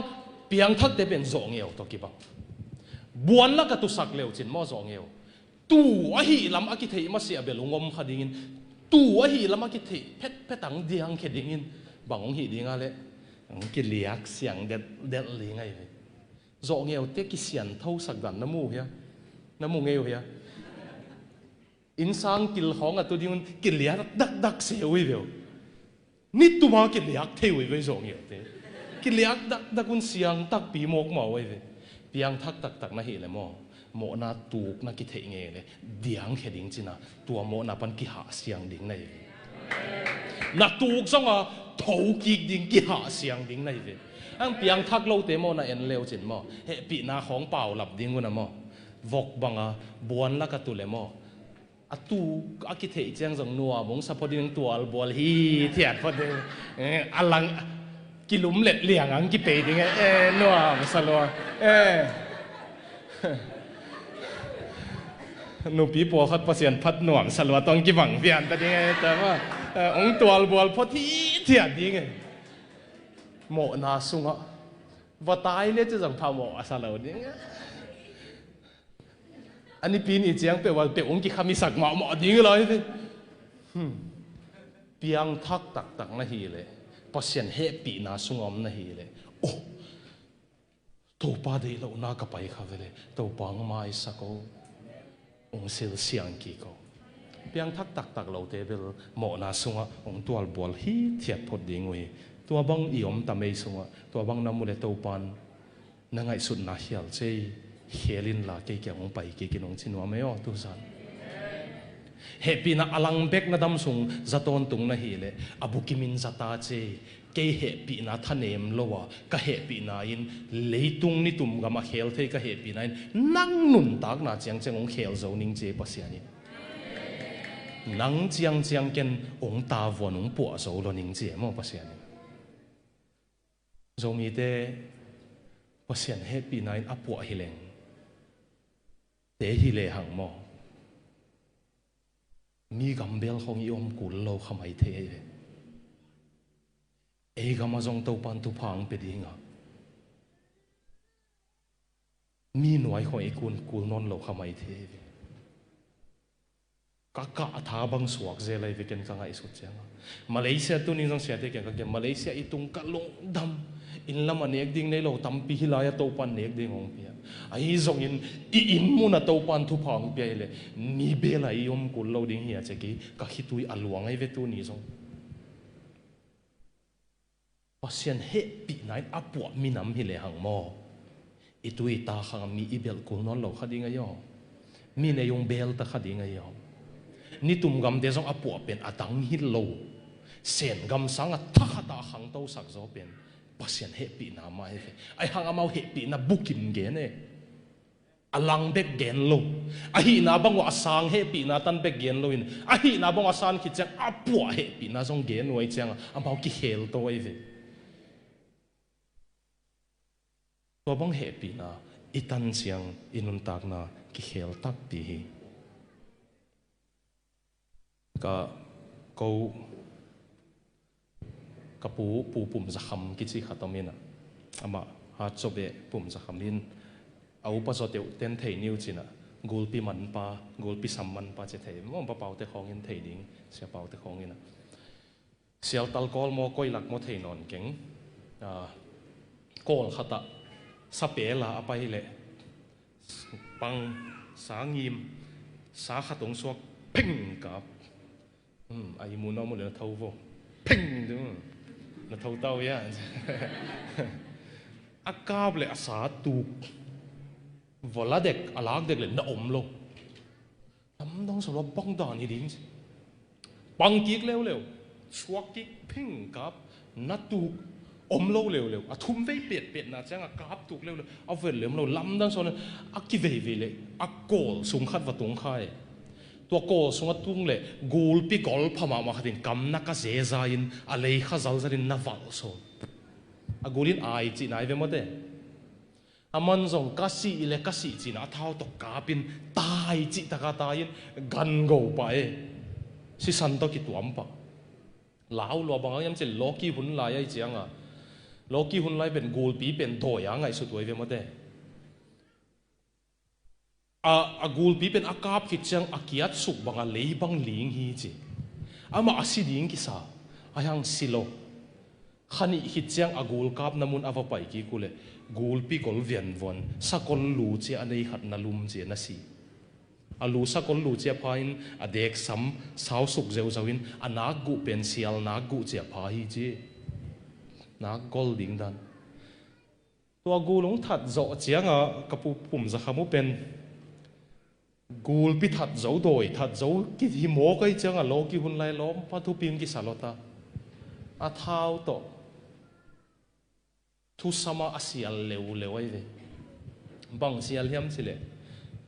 Speaker 1: piang thak te pen zo ngeu to ki bang buan la ka tu sak leo chin mo zo ngeu tu a hi lam a ki thei ma sia belungom khadingin tu a hi lam a ki thei petang diang khedingin bangong hi dinga le ang ki liak siang det lingai dọ nghèo tiếc cái xiên thâu sạc đàn nó mù nghèo hia in sang kil hong à tôi đi un kil liat đắc đắc xéo vậy nít tu mà kil liat theo vậy dọ nghèo thế kil liat đắc đắc un xiang tắc bị mọc màu vậy piang thắc tắc tắc na hi le mo na tuộc na ki thei nge le diang heading china tua mo na pan ki ha siang ding này na tuộc xong à thấu kik ding ki ha siang ding này vậy ang piang thắc lâu te mo na en leo chin mo he pi na khong pau lap ding una mo vok banga buan la ka tu le mo atu aki thei chang jong nuwa mong supporting tual bol hi thiat phot alang kilum let liang ang ki pe ding nuwa masaloนูปีปัวขัดประเสียนพัดหน่วงสลัวต้องกี่บังเวียนแต่ยังไงแต่ว่าองตัวบัวพอที่เทียดดีไงหมอนาสุงอ่ะว่าตายเนี่ยจะจังพาหมอสลัวดีไงอันนี้ปีนี้เจียงเปว่าเปองกี่คำมีสักหมอดีเลยสิเปียงทักตักตักนาทีเลยประเสียนเฮปีนาสุงอมนาทีเลยโอ้ตัวป้าเดียวน่ากระไปเขาเลยตัวปังมาอีสักองเซลเสียงกี่ก็เพียงทักตักตักเราเตเบลหมอนาสุงะองตัวบัวฮีเทียบพอดีงวยตัวบังอีอมตาไม่สุงะตัวบังน้ำมุเลตัวปันนั่งไอสุดนาเฮียลเจเฮลินลาเกี่ยงองไปเกี่ยงองชินวาไม่อตุสันเฮปีน่ะอลังเบกน่ะดำสุงจัตอนตุงน่ะฮีเลอบุกิมินจัตาเจเกเฮปีน่ะทะเนมโลวะกะเฮปีน่ะอินเลยตุงนี่ตุ่มกะมาเฮลเทกะเฮปีน่ะอินนั่งนุนตากน่ะเจียงเจียงองเฮลโซนิงเจปัสยานินั่งเจียงเจียงเกนองตาวนองปัวโซโลนิงเจมอปัสยานิโซมีเตปัสยานเฮปีน่ะอินอปัวฮิเลงเตฮิเลหังมอมีกำเบลของยอมกุลโลขมายเทเอกมาจงตัวปันตุพังไปดีงะมีหน่วยของไอ้กุลนนโลขมายเทกะกะท้าบังสวกเจเลยไปกันกังไอสุดเจ้ามาเลเซียตัวนี้ต้องเสียเด็กกันมาเลเซียอีตุงกะลงดำอินละมันเอกดิ้งในโลตั้มปีฮิลายตัวปันเอกดิ้งของเปียไอ้จงอินมุนตัวปันทุพังเปียเลยมีเบลไอยมกุลเราดิ้งเฮียเจ๊กี้กะคิดตุยอลวงไอ้เวตัวนี้จงพอเสียนเฮปีไหนอัปวดมีน้ำฮิเลหังมออีตุยตาขังมีอีเบลกุลนนเราขัดดิ้งไอยอมีในยงเบลตะขัดดิ้งไอยอนี่ตุ่มกำเดซองอปัวเป็นอดังฮิโลเสียนกำสังอัทักตาขังเต้าสักโซเป็นปัสเซียนเฮปีนามาไอหังอามาเฮปีนาบุกินเกนเออลังเบกเกนโลไอฮีนาบังว่าสังเฮปีนาตันเบกเกนโลอินไอฮีนาบังว่าสังคิดจังอปัวเฮปีนาซองเกนไว้จังอามากิเฮลตัวไอเวตัวบังเฮปีนาอิตันเสียงอินุนตากนากิเฮลตักปีก็กูกับปูปุ่มจะคำกิจขัดตมินะอามาหาจบเดปุ่มจะคำลินเอาปัจจุบันเต้นเทนิวจินะกูปีมันปากูปีสัมมันปาจะเทมันปะเป่าแต่ของเงินเทดิ้งเสียเป่าแต่ของเงินนะเสียวตัลกอลโมก้อยหลักโมเทนอนเก่งกอลขัดสเปล่าไปเลยปังสางิมสาขัดตรงสวกเพ่งกับไอ้มูนเอาหมดเลยเท่าโวเพ่งดูน่ะเท่าเต้าย่าอากาบเลยอาสาตูกวอลเด็กอลากเด็กเลยน่าอมลงทำต้องสำหรับป้องดอนนี่ดิ้งปังกิ๊กเร็วชวกกิ๊กเพ่งกับน่าตูกอมโลเร็วทุ่มไว้เปียดนะจังอากาบตูกเร็วเอาเวลเหลือมเราล้ำตั้งโซนอากิเวเลยอากโกลสูงขัดวัดตรงค่ายตัวโกสงตุ้งเลยกูลปีกอลพม่ามาขัดินกำนักเสียใจน์อะไรข้าจัลจรินนับวัลโซอากูลินไอจีนายเวมเดอามันส่งกัสซีเล็กกัสซีจีน่าเท่าตกกาปินตายจีตะกาตายน์กันโกไปสิสันตกิตัวมปะลาวลัวบางอย่างจะโลกีหุ่นลายไอเจียงอ่ะโลกีหุ่นลายเป็นกูลปีเป็นตัวอย่างไงสุดไว้เวมเดกูลปีเป็นอากาศคิดจังอากิยัดสุกบังอะไรบังลิงฮีจีอามาอาศิดิงกิสาอายังสิโลขันคิดจังกูลกาบน้ำมันอวไปกี่กูเลย gulpi kol vian von sakol lu che anei khat na lum che na si alu sakol lu che phain adek sam sau suk zeu zawin anak gu pensial na gu che pha hi che na gol ding dan tua gulung that zo chianga kapu pum za khamu pen gul pi that zo doi that zo ki hi mo kai changa lo ki hun lai lom pa thu ping ki salota a thau to thu sama asial leu lewai ve bang sial hiam chile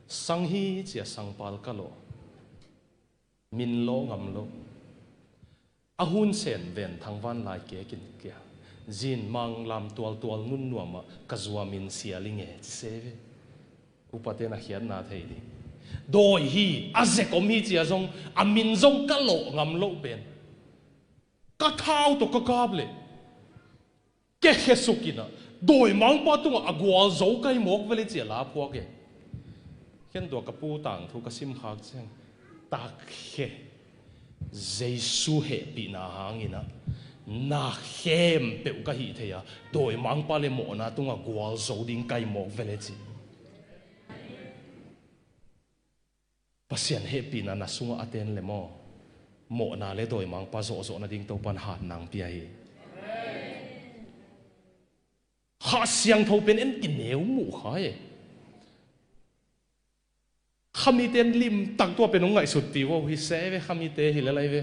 Speaker 1: sang hi chia sang pal ka lo min lo ngam lo a hun sen ven thangwan lai ke kin kya zin mang lam tual tual nun nuama kazwa min sialinge seve upate na hian na thei di doi hi aze komi chia zong amin zong ka lo ngam lo ben ka thau to ka kable ke khesukina doi mang pa tu agwal zo kai mok vele chia la phwa ke ken do ka pu tang thu ka sim khak chang tak he jesu he pi na hangina na hem pe ka hi theya doi mang pa le mo na tu agwal zo ding kai mok vele chi pasien he pi na na sunga aten le mo na le doi mang pa zo zo na ding to pan hat nang pi ai ha siang thâu pen en kin neu mu khai khami ten lim tak tua pen ngai sut ti wo hi se ve khami te hi le lai ve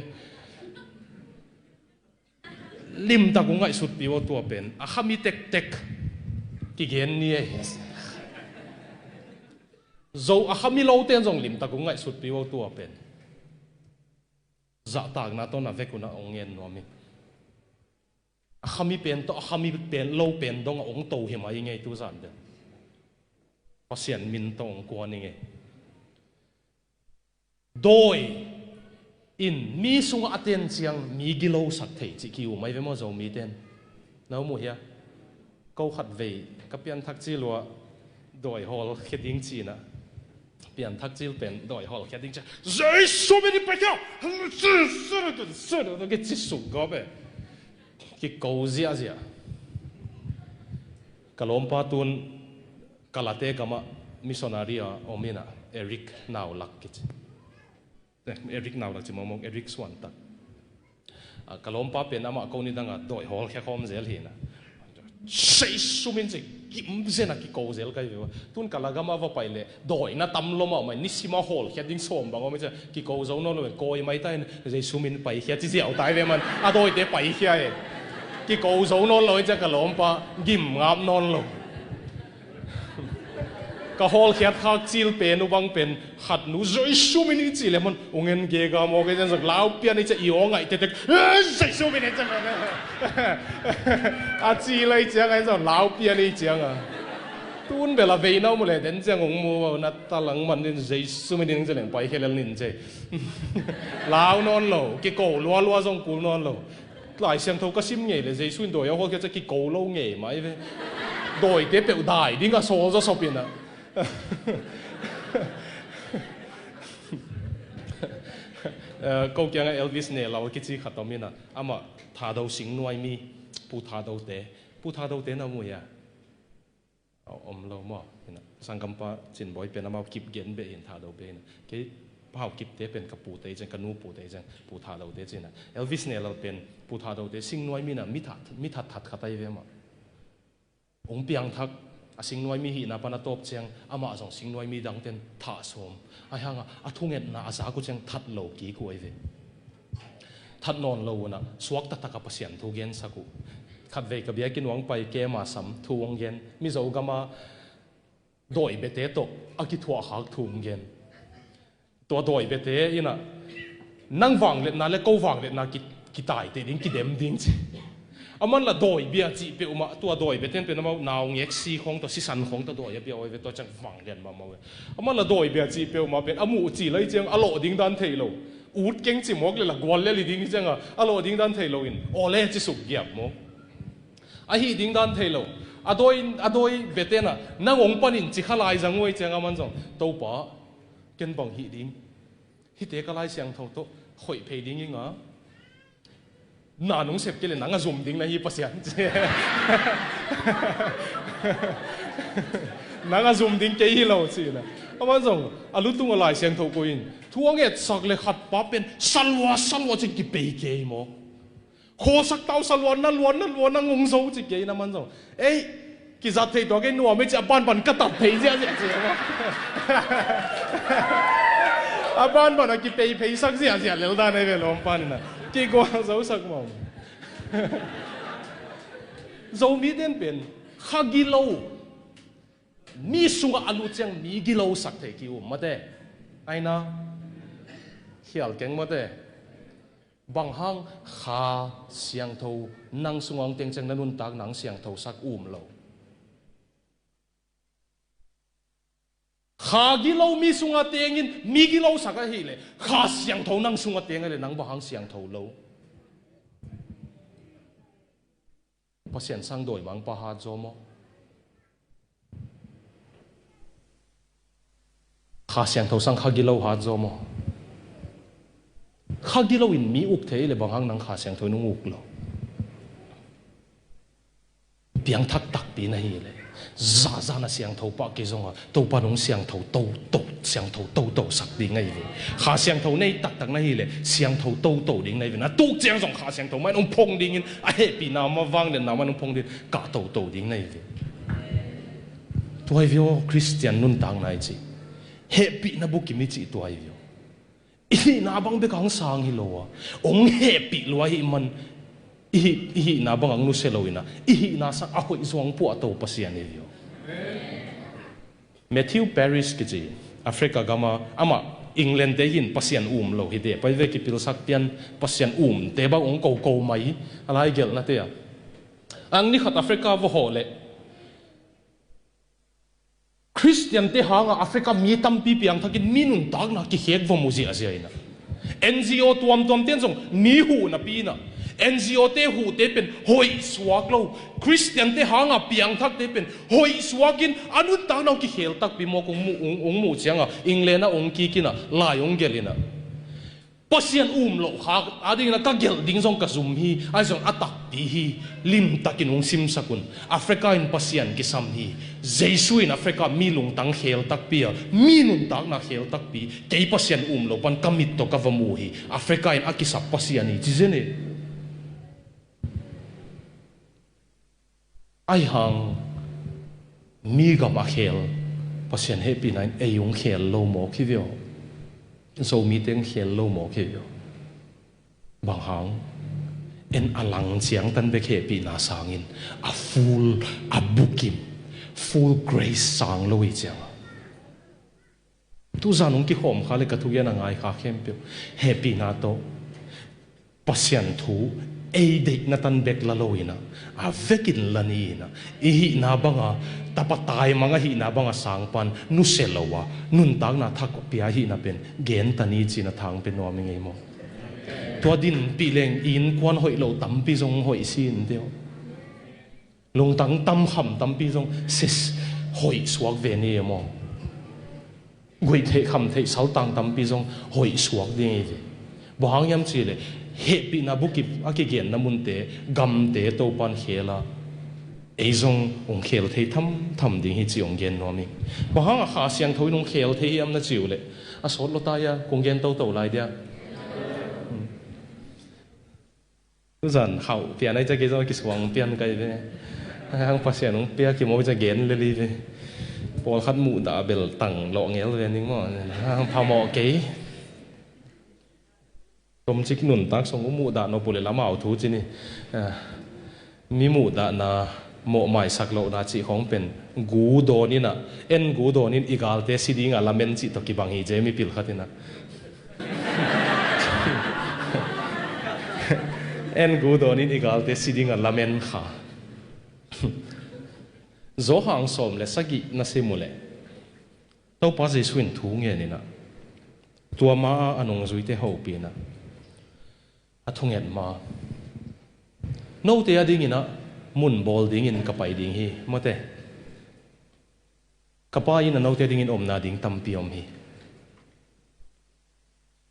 Speaker 1: lim tak ngai sut ti wo tua pen a khami tek tek ki gen ni e zo a khami lo ten jong lim tak ngai sut ti wo tua pen za tak na to na ve ku na ongen no mi khami pen to khami pen lo pen dong ong to hi mai ngai tu zan de pasien min tong ko ni nge doi in mi sung aten chiang mi gilo sak thei chi ki u mai ve mo zo mi ten nau mu hia ko khat ve ka pian thak chi lo doi hol kheding chi na pian thak chil pen doi hol kheding cha zai so many pa ka sơ nó cái chi su go be cái cầu zia zia kalompa tun kalate kama missionaria omina Eric now lak kich Eric now lak chimong Eric swan tak kalompa pen ama ko ni danga doi hol khe khom zel hina sei sumin che kim zena ki ko zel kai ve tun kalagama va paile doi na tam loma mai nisima hol khe ding som bango me cha ki ko zo no lo koi mai tai sei sumin pai khe chi ziao tai ve man a doi te pai khe ai cái cầu số non lôi chắc cái lom pa gim ngap non lo cái hol khét khắc chil pen ubang pen khát nu rồi số mình chỉ là mình ungen ghê gà mò cái chân lao pian này chắc yếu ngay tết tết rồi số mình chắc à chỉ lấy chắc cái chân lao pian này chắc à tuôn về là về nào mà lại đến chắc ông mua nát ta lăng mình đến rồi số mình chắc là bay cái lên nín chứ lao non lo cái cầu loa loa trong cù non lo lại xem thâu cái sim nghề là dây xuyên đổi áo cái cái cầu lâu nghề mà ấy đổi cái biểu đại đi cả số ra số tiền à câu chuyện Elvis này là cái gì khát tao miên à ama thà đầu sinh nuôi mi pu thà đầu tế nào mùi à lâu mà sang cầm pa chín bói bên ama kịp gen be in thà đầu bên cái bao kịp tế bên cái pu tế chân cái nu pu tế chân pu thà đầu tế chân à Elvis này là bên pu thà đầu tế sinh nuôi mi na mi thật khát tay về mà ông piang thắc sinh nuôi mi hi na pana top chang ama jong sinh nuôi mi dang ten tha som ai hanga athunget na asa ku chang that lo ki ku ai ve that non lo na suak ta ka pasian thu gen saku khat ve ka bia kin wang pai ke ma sam thu wang gen mi zo gama doi bete to aki thua hak thum gen to doi bete ina nang wang le na le ko wang le na ki tai te ding ki dem ding aman la doi bia chi pe uma tua doi beten pe nama naw ngek si khong to si san khong to doi bia oi ve to chang wang len ma mawe aman la doi bia chi pe uma pen amu chi lai chang alo ding dan thei lo ut keng chi mok le la gwal le li ding chang alo ding dan thei lo in ole chi suk giap mo a hi ding dan thei lo adoi betena nang ong panin chi khalai jang oi chang aman jong to pa ken bang hi ding hi te ka lai siang tho to khoi phei ding inga na nung sep kile nanga zoom ding na hi pasian nanga zoom ding ke hi lo chi na aman jong alutung alai siang tho ko in thuang et sak le khat pa pen salwa chi ki pe ke mo kho sak tau salwa na luan ngong zo chi ke na man jong ei ki za thei to ke nuwa me cha ban ka tat thei ja ja aban ban ki pe sak ja le da ne ve lom pan na ki go zo sak mo zo mi den pen khagi lo mi sunga alu chang mi gi lo sak thei ki ma te aina khial keng ma te bang hang kha siang tho nang sungang teng chang nanun tak nang siang tho sak lo kha gi lo mi sunga tengin mi gi lo sak a hi le kha siang tho nang sunga teng le nang bang hang siang tho lo pasien sang doi mang pa ha zo mo kha siang tho sang kha gi lo ha zo mo kha gi lo in mi uk thei le bang hang nang kha siang tho nung uk lo piang thak tak pi na hi le za na siang tho pa ke zonga to pa nong siang tho to siang tho to sak ding ngai ve kha siang tho nei tak na hi le siang tho to ding ngai ve na tu chiang zong kha siang tho mai nong phong ding in a he pi na ma wang le na ma nong phong din ka to ding ngai ve toy vio christian nun tang nai chi he pi na bu ki mi chi toy vio i na bang be kang sang hi lo wa ong he pi lo hi man i na bang ang nu se lo ina i na sa a hoi zong pu to pasian ni vio Matthew Paris ki chi Africa gama ama England de hin pasian lo hi de pai ve ki pil sak pian pasian te ba ong ko mai alai gel na te ya ang ni khat Africa vo ho le Christian te hanga Africa mi tam pi piang thakin minun tak na ki hek vo mu ji asia ina NGO tuam ten jong mi hu na pi na NGO te hu te pen hoi swak lo Christian te hanga piang thak te pen hoi swakin anun tak na ki hel tak pi mo kong mu changa England na ong ki kina la yong gelina pasian lo ha ading na ka gel ding jong ka zum hi ai jong atak pi hi lim takin ong sim sakun Africa in pasian ki sam hi Jesu in Africa mi lung tang hel tak pi mi nun tak na hel tak pi ke pasian lo pan kamit to ka vamu hi Africa in akisa pasian hi jene ai hang mi gam a hel pasian happy nine e yung hel lo mo ki vio so mi teng hel lo mo ki vio bang hang en alang chiang tan be khe pi na sangin a bukim full grace sang lo i chang tu zanung ki hom khale ka thu yana ngai kha khem pe happy na to pasian thu ei de na tan bek la loina a vekin lanina i hi na banga tapatai manga hi na banga sangpan nu selowa nun tak na thak pia hi na pen gen tani chi na thang pen no mi ngei mo to din pi leng in kwan hoi lo tam pi jong hoi sin deu long tang tam kham tam pi jong sis hoi suak ve ni mo goi the kham the sau tang tam pi jong hoi suak de bo hang yam chi le happy na buki akigen namun te gam te to pan khela eizong ong khel thei tham ding hi chi ong gen no mi ba hang kha siang thoi nong khel thei am na chiu le a sot lo ta ya kong gen to lai dia tu zan hau pian ai cha ke zo ki swang pian kai ve hang pasian ong pia ki mo cha gen le li ve pol khat mu da bel tang lo ngel ve ning mo hang pha mo ke tom chik nun tak song mu da no pole lama au thu chi ni mi mu da na mo mai sak lo na chi khong pen gu do ni na en gu do ni igal te siding ala men chi to ki bang hi je mi pil khatina en gu do ni igal te siding ala men kha zo hang som le sagi na simule to pa je swin thu nge ni na tua ma anong zui te ho pi na athung et ma no te ading ina mun bol ding in kapai ding hi mote kapai in no te ding in omna ding tampi om hi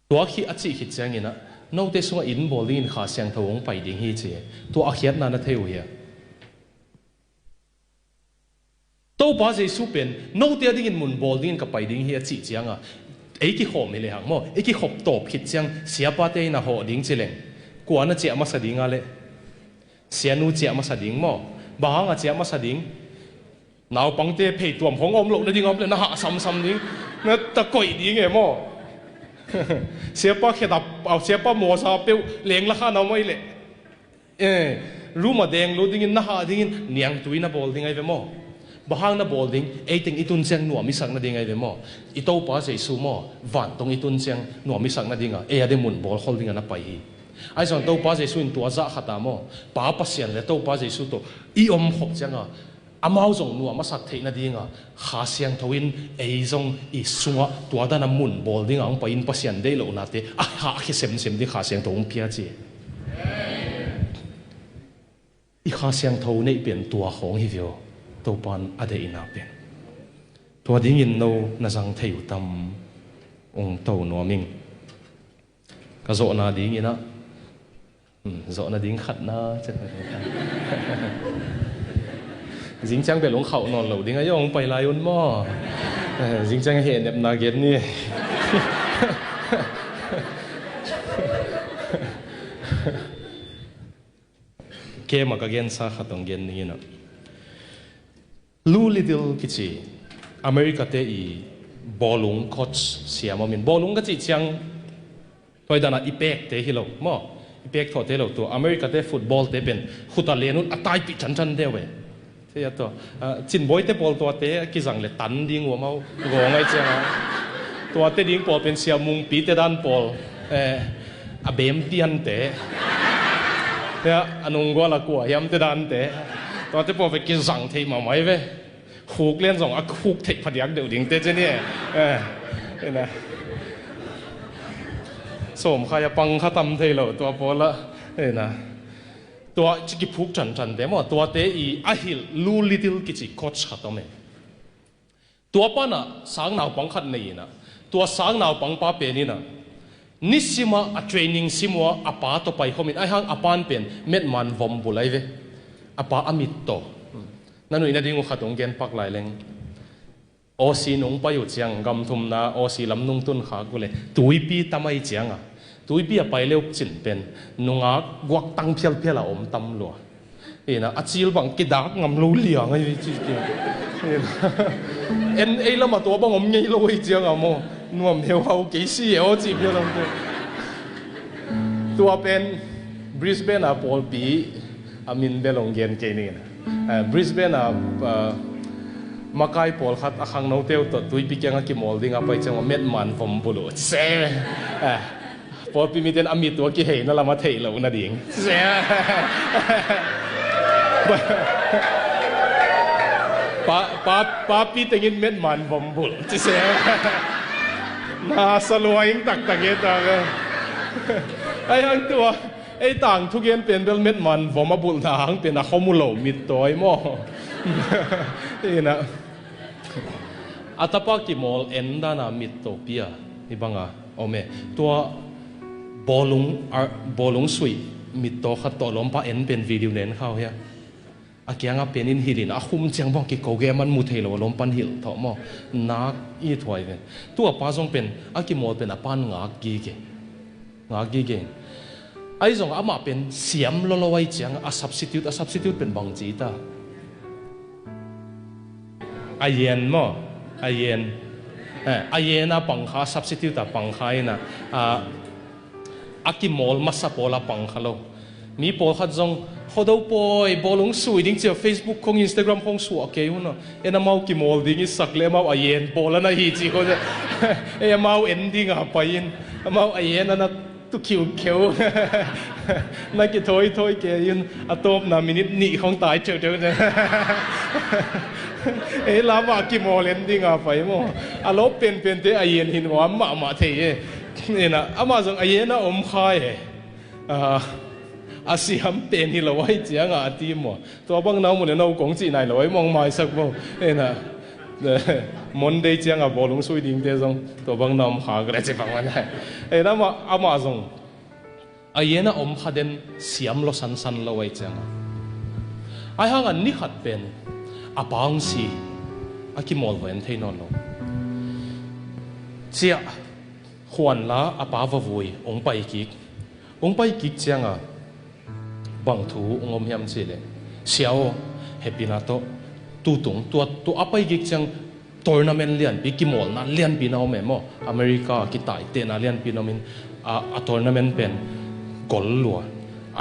Speaker 1: to khi achi hi chang ina nô tê xuống in bol in khá sang thầu ông phải điên hi chế tua akhiat na na theo hiya tàu ba giấy số bên nô tê đi in mun bol in cái phải điên hiya chỉ chăng à ấy cái hộp mình lấy hàng mò ấy cái hộp tổ khít chăng xia ba tê na họ điên chế lệnh quả na chế mà sa điên à lệ xia nu chế mà sa điên mò bà hàng chế mà sa điên nào bằng tê phê tuồng hong om lộ na điên om lên na hạ sam sam điên na ta quậy điên nghe mò xia ba khét đập ao xia ba mò sa bêu leng la khá nào mấy lệ rumah deng lo dingin na ha dingin niang tui na bol dingai ve mo bahang na bol ding eiting itun siang nuam misak na dingai ve mo ito pa sa isu mo van tong itun siang nuam misak na dinga e ade mun bol holding na pai hi ai song to pa sa isu in tua za khata mo pa pasian le to pa sa isu to i om hok changa amau zong nuam masak thei na dinga kha siang thoin ei zong i sunga tua da na mun bol ding ang pa in pasian de lo na te a ha khi sem sem di kha siang thong pia chi i kha siang tho nei pen tua khong hi vio to pan ade ina pen tua ding in no na jang thei tam ong to no ming ka zo na ding ina zo na ding khat na chet dính chăng về lông khẩu nòn lẩu đi ngay ông bay lại ôn mò dính chăng hiện đẹp na ghét ni ke mà cái gen sa khát ông gen ni na lu little kichi America te i bolung coach siam min bolung cái chi chăng thôi đàn impact te hilo mo impact thôi te lo to America te football te ben khuta lenun atai pi chan chan dewe thế à to chín bối tế bol tua tế cái rằng là tấn đi ngủ mau gõ ngay chăng tua tế đi bol bên xia mung pi tế đan bol à bém tiền tế thế anh ông gọi là của hiếm tế đan tế tua tế bol về cái rằng thì mà mấy về khúc lên rằng khúc thì phát hiện đều đỉnh tế chứ nhỉ thế này sôm khai băng khát tâm thế rồi tua bol là thế nàyตัวจิกพุกจันเดมตัวเตอีอาฮิลลูลิติลกิจิโคชขัดตอมเอตัวป้าน่ะสางนาวปังขัดนี่นะตัวสางนาวปังป้าเป็นนี่นะนิสิมาa trainingสิมัวอาป้าต่อไปเขามินไอห้างอาปานเป็นเม็ดมันวอมบุไลเวอาป้าอามิตโตนั่นหนุ่ยนาดิ้งขัดองเกนปักไหลเลงโอซีนงไปอยู่เจียงกำทุมนาโอซีลำนุ่งตุนขากุเลยตุยปีทำไมเจียงอ่ะตุยปีไปเร็วจินเป็นนุ่งกวักตั้งเพียลเพียละอมตำลัวเอ็นะอาจิลบังกิดักงำลูเลียงไอ้จีเอ็นแล้วมาตัวบังอมงี้ลูไอ้เจียงอ่ะโมนัวเมียวเอากี่ซี่เอาจีเพียลตัวเป็นบริสเบนอ่ะบอลปีอามินเบลงเกนเกนี่นะบริสเบนอ่ะมาไกบอลขัดขังโนเทลตัวตุยปีเก่งกี่มอลดิ้งอ่ะไปจังว่าเม็ดมันผมบุลุเซ่พอปีมีเต็นอามิตัวกี่เห็นนั่นละมาเทเราหน้าดิ่งเสียป้าปีเต็งเม็ดมันบอมบุลเสียน่าสลวยยิ่งตักเงี้ยต่างไอ้ทั้งตัวไอ้ต่างทุกเย็นเป็นเม็ดมันบอมบุลทางเป็นข้อมูลเรามิดตัวไอ้หม้อนี่นะอัตปากี่มอลเอ็นด้านามิดตัวเปียนี่บังอ่ะโอเมตัวบอลงสุยมิดโตขัดโตล้มปะเอ็นเป็นวิดีโอเน้นเข้าเฮียอาเกียงเป็นอินฮิลินอาคุ้มเจียงบ้องกี่โกเกมันมุเทลล้มปันหิลถอมอนักอีถอยเป็นตัวป้าจงเป็นอากิโมเป็นอาปันงากีเกไอ้จงอามาเป็นเสียมลอยเจียงอา substitute เป็นบางจีตาอาเย็นมั้งอาเย็นนะปังคา substitute แต่ปังคานะอากิมอลมาสปอลาปังคาโลมีปอลขัดจงเขาดูปอยบอลงสวยดิ้งเจ้า Facebook ของ Instagram ของสวยเกี่ยวนะเอ็นมากิมอลดิ้งสักเล่มาอาเย็นปอลนะฮีจีเขาจะเอ็นมาเอ็นดิ้งอ่ะไปยินมาอาเย็นนั่นตุกคิวนั่นกี่ถอยเกี่ยนอะตอมนามินิหนีของตายเจอเนี่ยลาว่ากิมอลเอ็นดิ้งอ่ะไปมั้งอะลบเป็นเตอาเย็นหินว่ามาเทนี่นะอามาจังอาเย็นนะอมคายอาเสียมเป็นที่เราไว้เจียงอาทีมัวตัวบางน้องมันเนี่ยน้องกงจีนไหนเราไว้มองไม่สักบ่นี่นะมันได้เจียงอาบอลงสุยดิ้งเตจงตัวบางน้องหาก็ได้จะฟังมันได้นั่นว่าอามาจัง ayena om khaden siam lo san san lo wai changa ai hang an ni khat pen apang si akimol ven theinon lo chia huan la apa va vui ong pai ki changa bang thu ongom hiam chile siao happy na to tu tung tu apai ki chang tournament lian pi kimol na lian pi na me mo America ki tai te na lian pi no min a tournament pen gol lua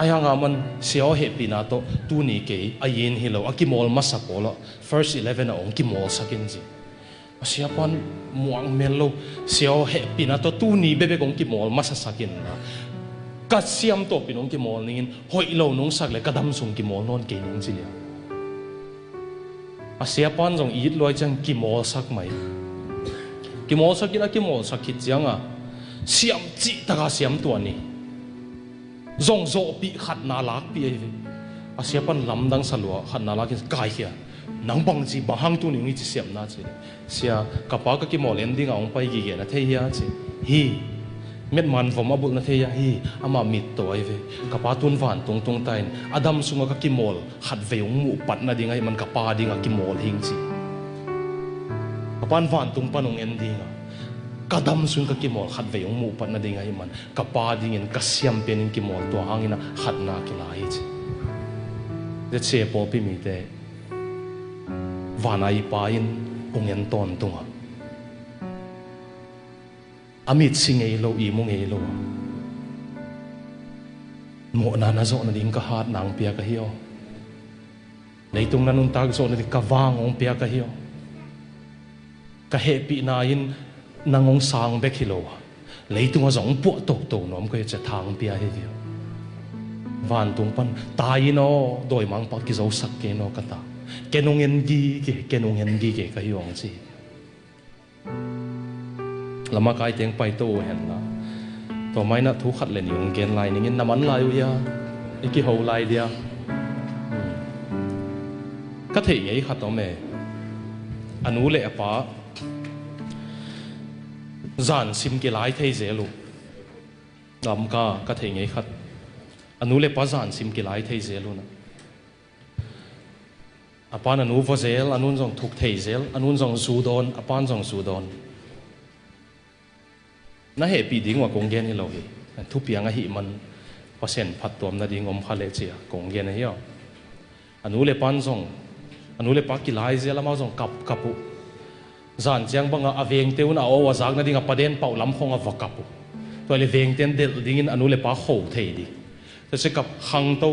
Speaker 1: ayanga man siao happy na to tu ni ke ayin hilo akimol masapolo first 11 ong kimol sakin ji siapan muang melo siao happy na to tu ni bebe kong kimol masasakin na ka siam to pinong kimol ningin hoi lo nung sagle kadam sung kimol non ke ning ji ya siapan jong it loi chang kimol sak mai kimol sakina kimol sakit janga siam chi taka siam to ni zong zo pi khat na lak pi ai siapan lamdang salwa khat na lak kai hia nang bang ji bahang tu ni chi siam na chi sia kapa ka kimol ending ong pai gi na thei ya chi hi met man vom abul na thei ya hi ama mit to ai ve kapa tun van tung tung tain adam sunga ka kimol khat ve ung mu pat na dingai man kapa dinga kimol hing chi kapan van tung panong ending kadam sun ka kimol khat ve ung mu pat na dingai man kapa dingin kasiam penin kimol to hangina khat na kilai chi de che po pi mi te vanai pain ungen ton tunga amit singei lo I mongei lo mo na zo na ding ka hat nang pia ka hiyo leitung na nun tag zo na di ka wang ong pia ka hiyo ka happy na in nangong sang bek hilo leitung a zong pu tok to nom ka cha thang pia hi hiyo van tung pan tai no doi mang pa ki zo sak ke no ka ta kenungen gi ke ka hiyo ang chi lama kai teng pai to hen na to mai na thu khat len yong gen lai ning naman lai ya iki ho lai dia ka thei ei khat to me anu le apa zan sim ke lai thei ze lu lam ka thei ei khat anu le pa zan sim ke lai thei ze lu na apan anu vo zel anun jong thuk thei zel anun jong su don apan jong su don na happy ding wa kong gen hi lo hi thu pianga hi man pasen phat tom na ding om khale chia kong gen hi anu le pan jong anu le pa ki lai zel ma jong kapu zan chiang banga aveng teuna o wa zak na ding a paden pau lam khong a vakapu to le veng ten del ding in anu le pa ho thei di to se kap hang to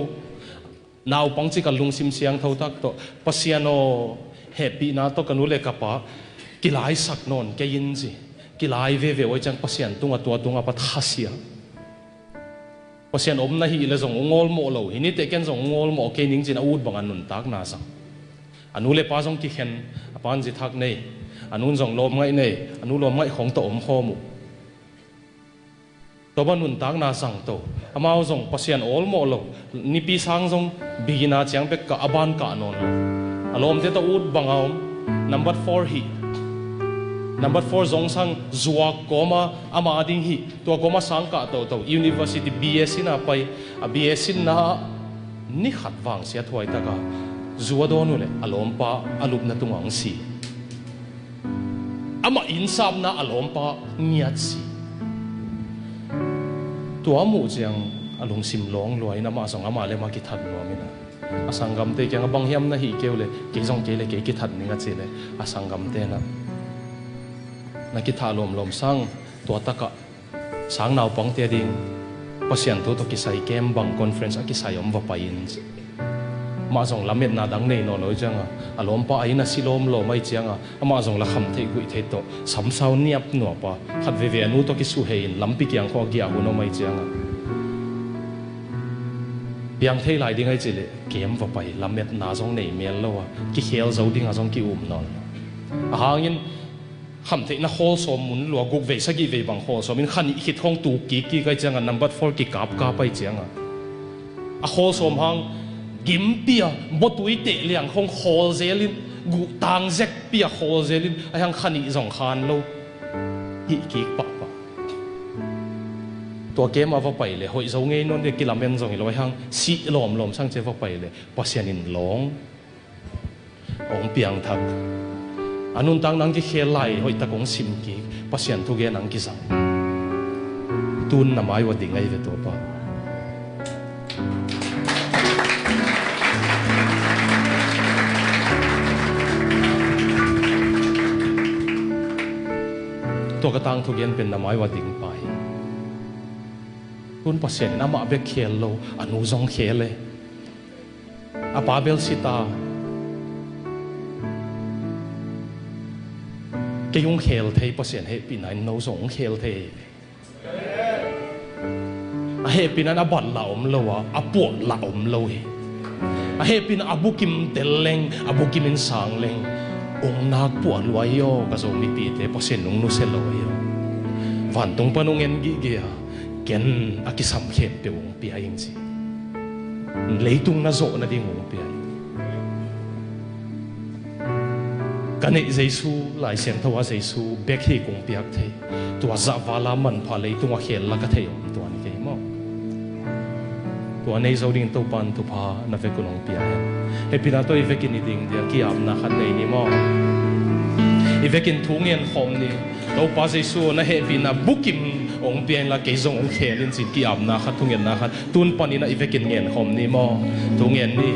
Speaker 1: naw pang chi ka lung sim siang tho tak to pasiano happy na to kanu le kapa ki lai sak non ke yin ji ki lai ve oi chang pasian tunga pat hasia pasian om na hi le zong ngol mo lo hi ni te ken zong ngol mo ke ning chin out bang anun tak na sang anu le pa zong ki khen apan ji thak nei anun zong lom ngai nei anu lom ngai khong to om kho mu to ban nun tak na sang to amao zong pasian ol mo lo ni pi sang zong bigina chang pek ka aban ka non alom te to out bang om number 4 hi number 4 zong sang zuwa koma ama ading hi to koma sang ka to university BS na pai a BS na ni khat wang sia thoi ta ka zuwa donu le alom pa alup na tungang si ama insam na alom pa ngiat si to amu jang alung sim long loi na ma song ama le ma ki that no mi na asangam te kyang bang hiam na hi keule ke jong ke le ke ki that ni nga chele asangam te na ki tha lom sang to taka sang naw pang te ding pasian to ki sai kem bang conference ki sai om va pain ma jong lamet na dang nei no loi changa alom pa aina silom lo mai changa ama jong la kham thei gui thei to sam sau niap no pa khat ve anu to ki su hein lampi kyang kho gi a hu no mai changa biang thei lai ding ai chile kem va pai lamet na jong nei mel lo ki khel zo ding a jong ki non a hangin kham thei na hol som mun lo guk ve sagi ve bang hol som in khani hit hong tu ki kai changa number 4 ki kap ka pai changa a hol som hang gim pia botui te liang hong hol zelin gu tang zek pia hol zelin a hang khani zong khan lo hi ki pa ตัวเกมเอาไปเลยหอยเจ้าเงี้ยนนเด็กกิลาเมนจงอีลอยหังสีลมช่างเจ้าไปเลยปัสยานินหลงองเปียงทักอันนู้นตั้งนังที่เขลไลหอยตะกงซิมกีปัสยันทุกเกนังกิสังตุนนำไอ้วัดดิ่งไอ้เวตัวป้าตัวกระตังทุกเย็นเป็นน้ำไม้วัดดิ่งไปคุณปัสยันน้ำมาเบกเขลโลอนุจงเขลเลยอาปาเบลสิตาเกยงเขลเทย์ปัสยันเฮปีนันโนจงเขลเทย์เฮปีนันอบัดเหล่ามันโลวะอปวดเหล่ามันโลเฮปีนันอบุกิมเตลเลงอบุกิมินสังเลงองนักปวดลอยโยก็จะมีปีเตปัสยันนุ่งนุเซลอยโยวันตรงปนงเงินกิเกียเกนอากิสัมเขตเปียวปีอายิงสิเลยตุงน่าโจน่าดิ่งงปีอากันเอเจสูหลายเสียงทว่าเจสูเบกให้กงปีอักเทตัวจับวาลามันพาเลยตัวเขลลักเทยตัวนี้เกมอ่ะตัวนี้จะดิ่งตัวปันตัวพาน่าเฟกุนงปีอาเฮปินาตัวอีเฟกินดิ่งเดียกี้อับนักขัดเลยนี่มั้งอีเฟกินทุ่งเงินหอมนี่ตัวป้าเจสูน่าเฮปินาบุกิมองเปียนละเกจงองเขลินสิกี้อับนักขัดทุ่งเงินนักขัดตุนปันนี่น่าอีเฟกินเงินหอมนี่มั้งทุ่งเงินนี่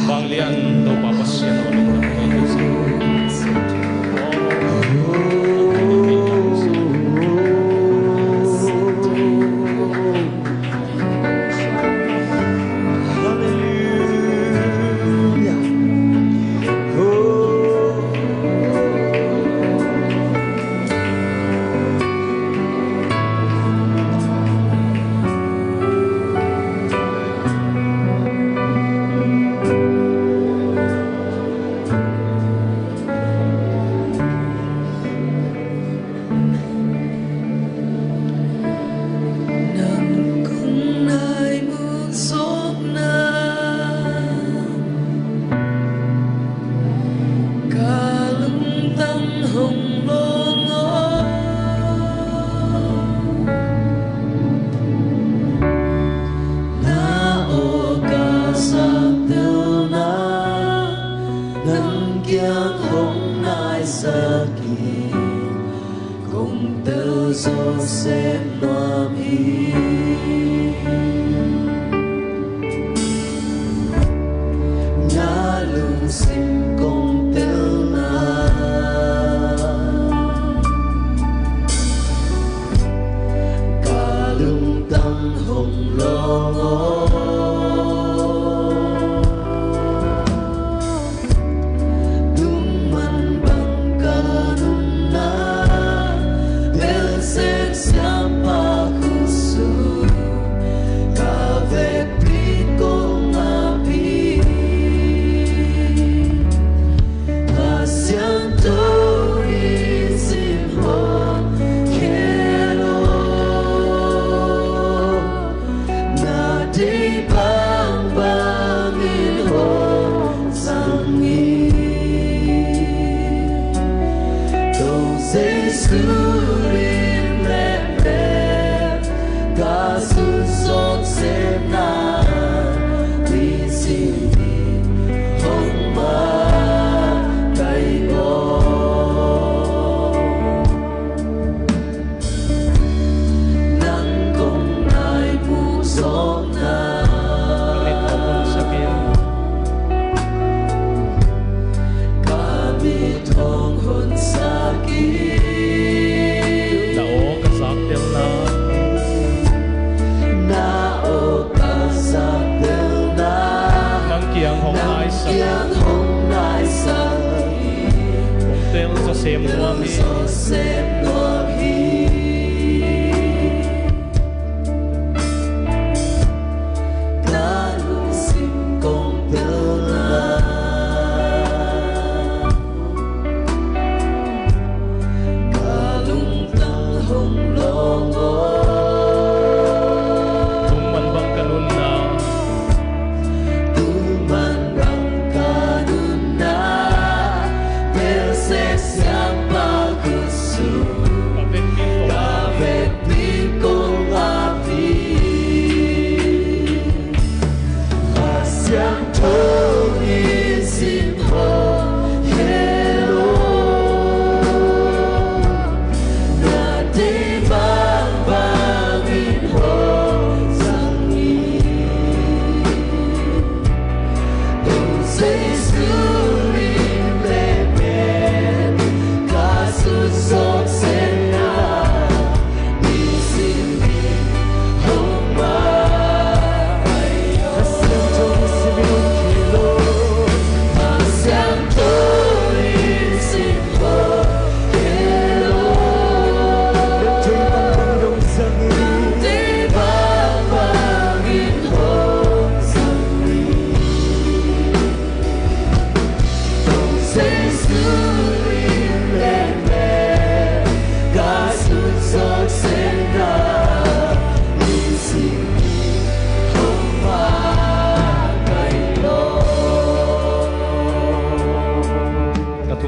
Speaker 1: บางเลียนตัวป้าปัสยันวันนี้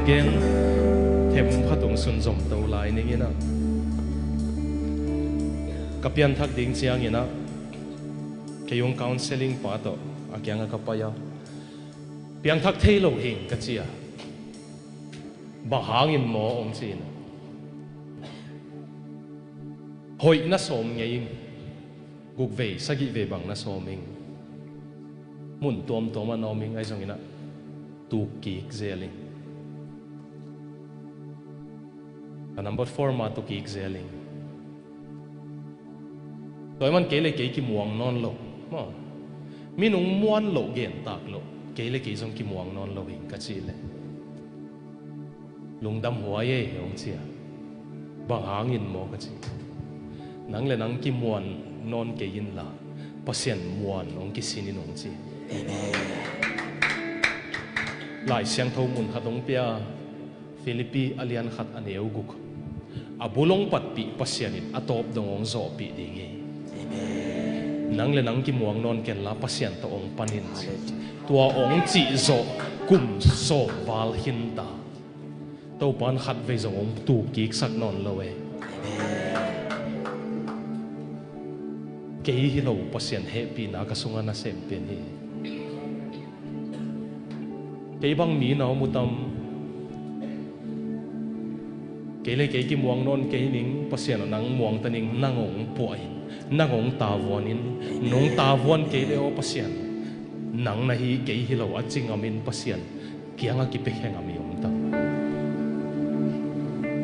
Speaker 1: gen thêm phatung sun zom to lai ning ina kapian thak ding chiang ina kayong counseling pa to akyang kapaya piang thak thelo hing ka chia ba hangin mo ong chin hoi na som ngei guk ve sagi ve bang na soming mun tom tom anoming ai jong ina tu ki zeling number 4 ma tu ki zeling toy man kele ke ki muang non lo mo minung muan lo gen tak lo kele ke jong ki muang non lo hing ka chi le lungdam huaye ong chia bang hangin mo ka chi nang le nang ki muan non ke yin la pasien muan ong ki sinin ong chi lai siang tho mun khatong pia Philippi alian khat aneu guk abulong pat pi pasianin atop dongong zo pi dingi nang le nang ki muang non ken la pasian to ong panin tua ong chi zo kum zo wal hinta to pan khat ve zo ong tu ki sak non lowe ke hi lo pasian happy na ka sunga na sem pen hi ke bang mi na mutam kele ke ki muang non ke ning pasian nang muang taning nangong puai nangong tawuanin nong tawuan ke le o pasian nang na hi ke hi lo aching amin pasian kianga ki pe heng ami om ta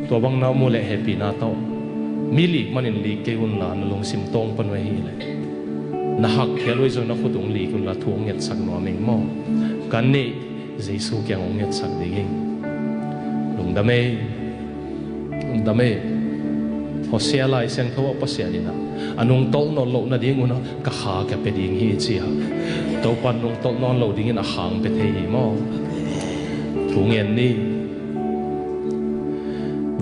Speaker 1: to bang na mo le happy na to mili manin li ke un la na long sim tong pan we hi le na hak kheloi zo na khutung li kun la thuang nget sak no meng mo kan ne jesu kyang ong nget sak ding lung dame Hosea lai sang tho pasya dina anung tol no lo na ding una ka ha ka pe ding hi chi ha to pan nung tol non lo ding in a hang pe thei mo thung en ni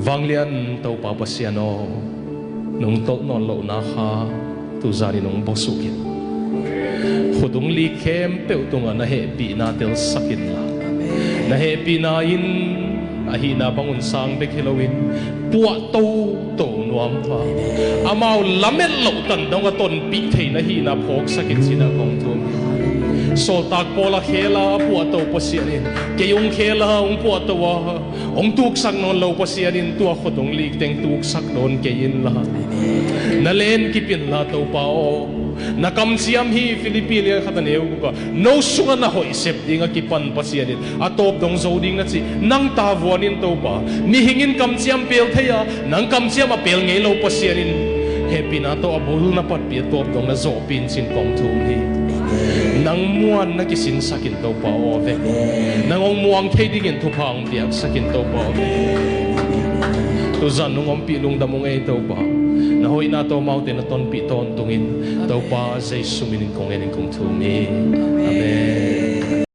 Speaker 1: wanglian to pa pasya no nung tol non lo na ha tu zari nung bosukin khudung li khem pe utunga na he pi na tel sakin la na he pi na in ahina bangun sang bek Halloween puwa to nuam pa amau lamel lo tan dong a ton pi thei na hi na phok sakit sina kong thum so tak pola khela puwa to pasianin ke yung khela ong puwa to wa ong tuk sak non lo pasianin tua khodong lik teng tuk sak don ke in la na len kipin la to pa o na kam siam hi Philippine khataneu ka no sunga na hoi sep dinga kipan pasianin atop dong zo ding na chi nang ta vonin to pa ni hingin kam siam pel theya nang kam siam a pel ngei lo pasianin happy na to abul na pat pi top dong na zo pin sin kong thum hi nang muan na kisin sakin to pa o ve nang ong muang thei dingin thu phang piak sakin to pa o ve to zan nung om pi lung damong ei to pa na hoi na to mountain na ton pi ton tungin to pa jesu minin kong enin kong thumi amen.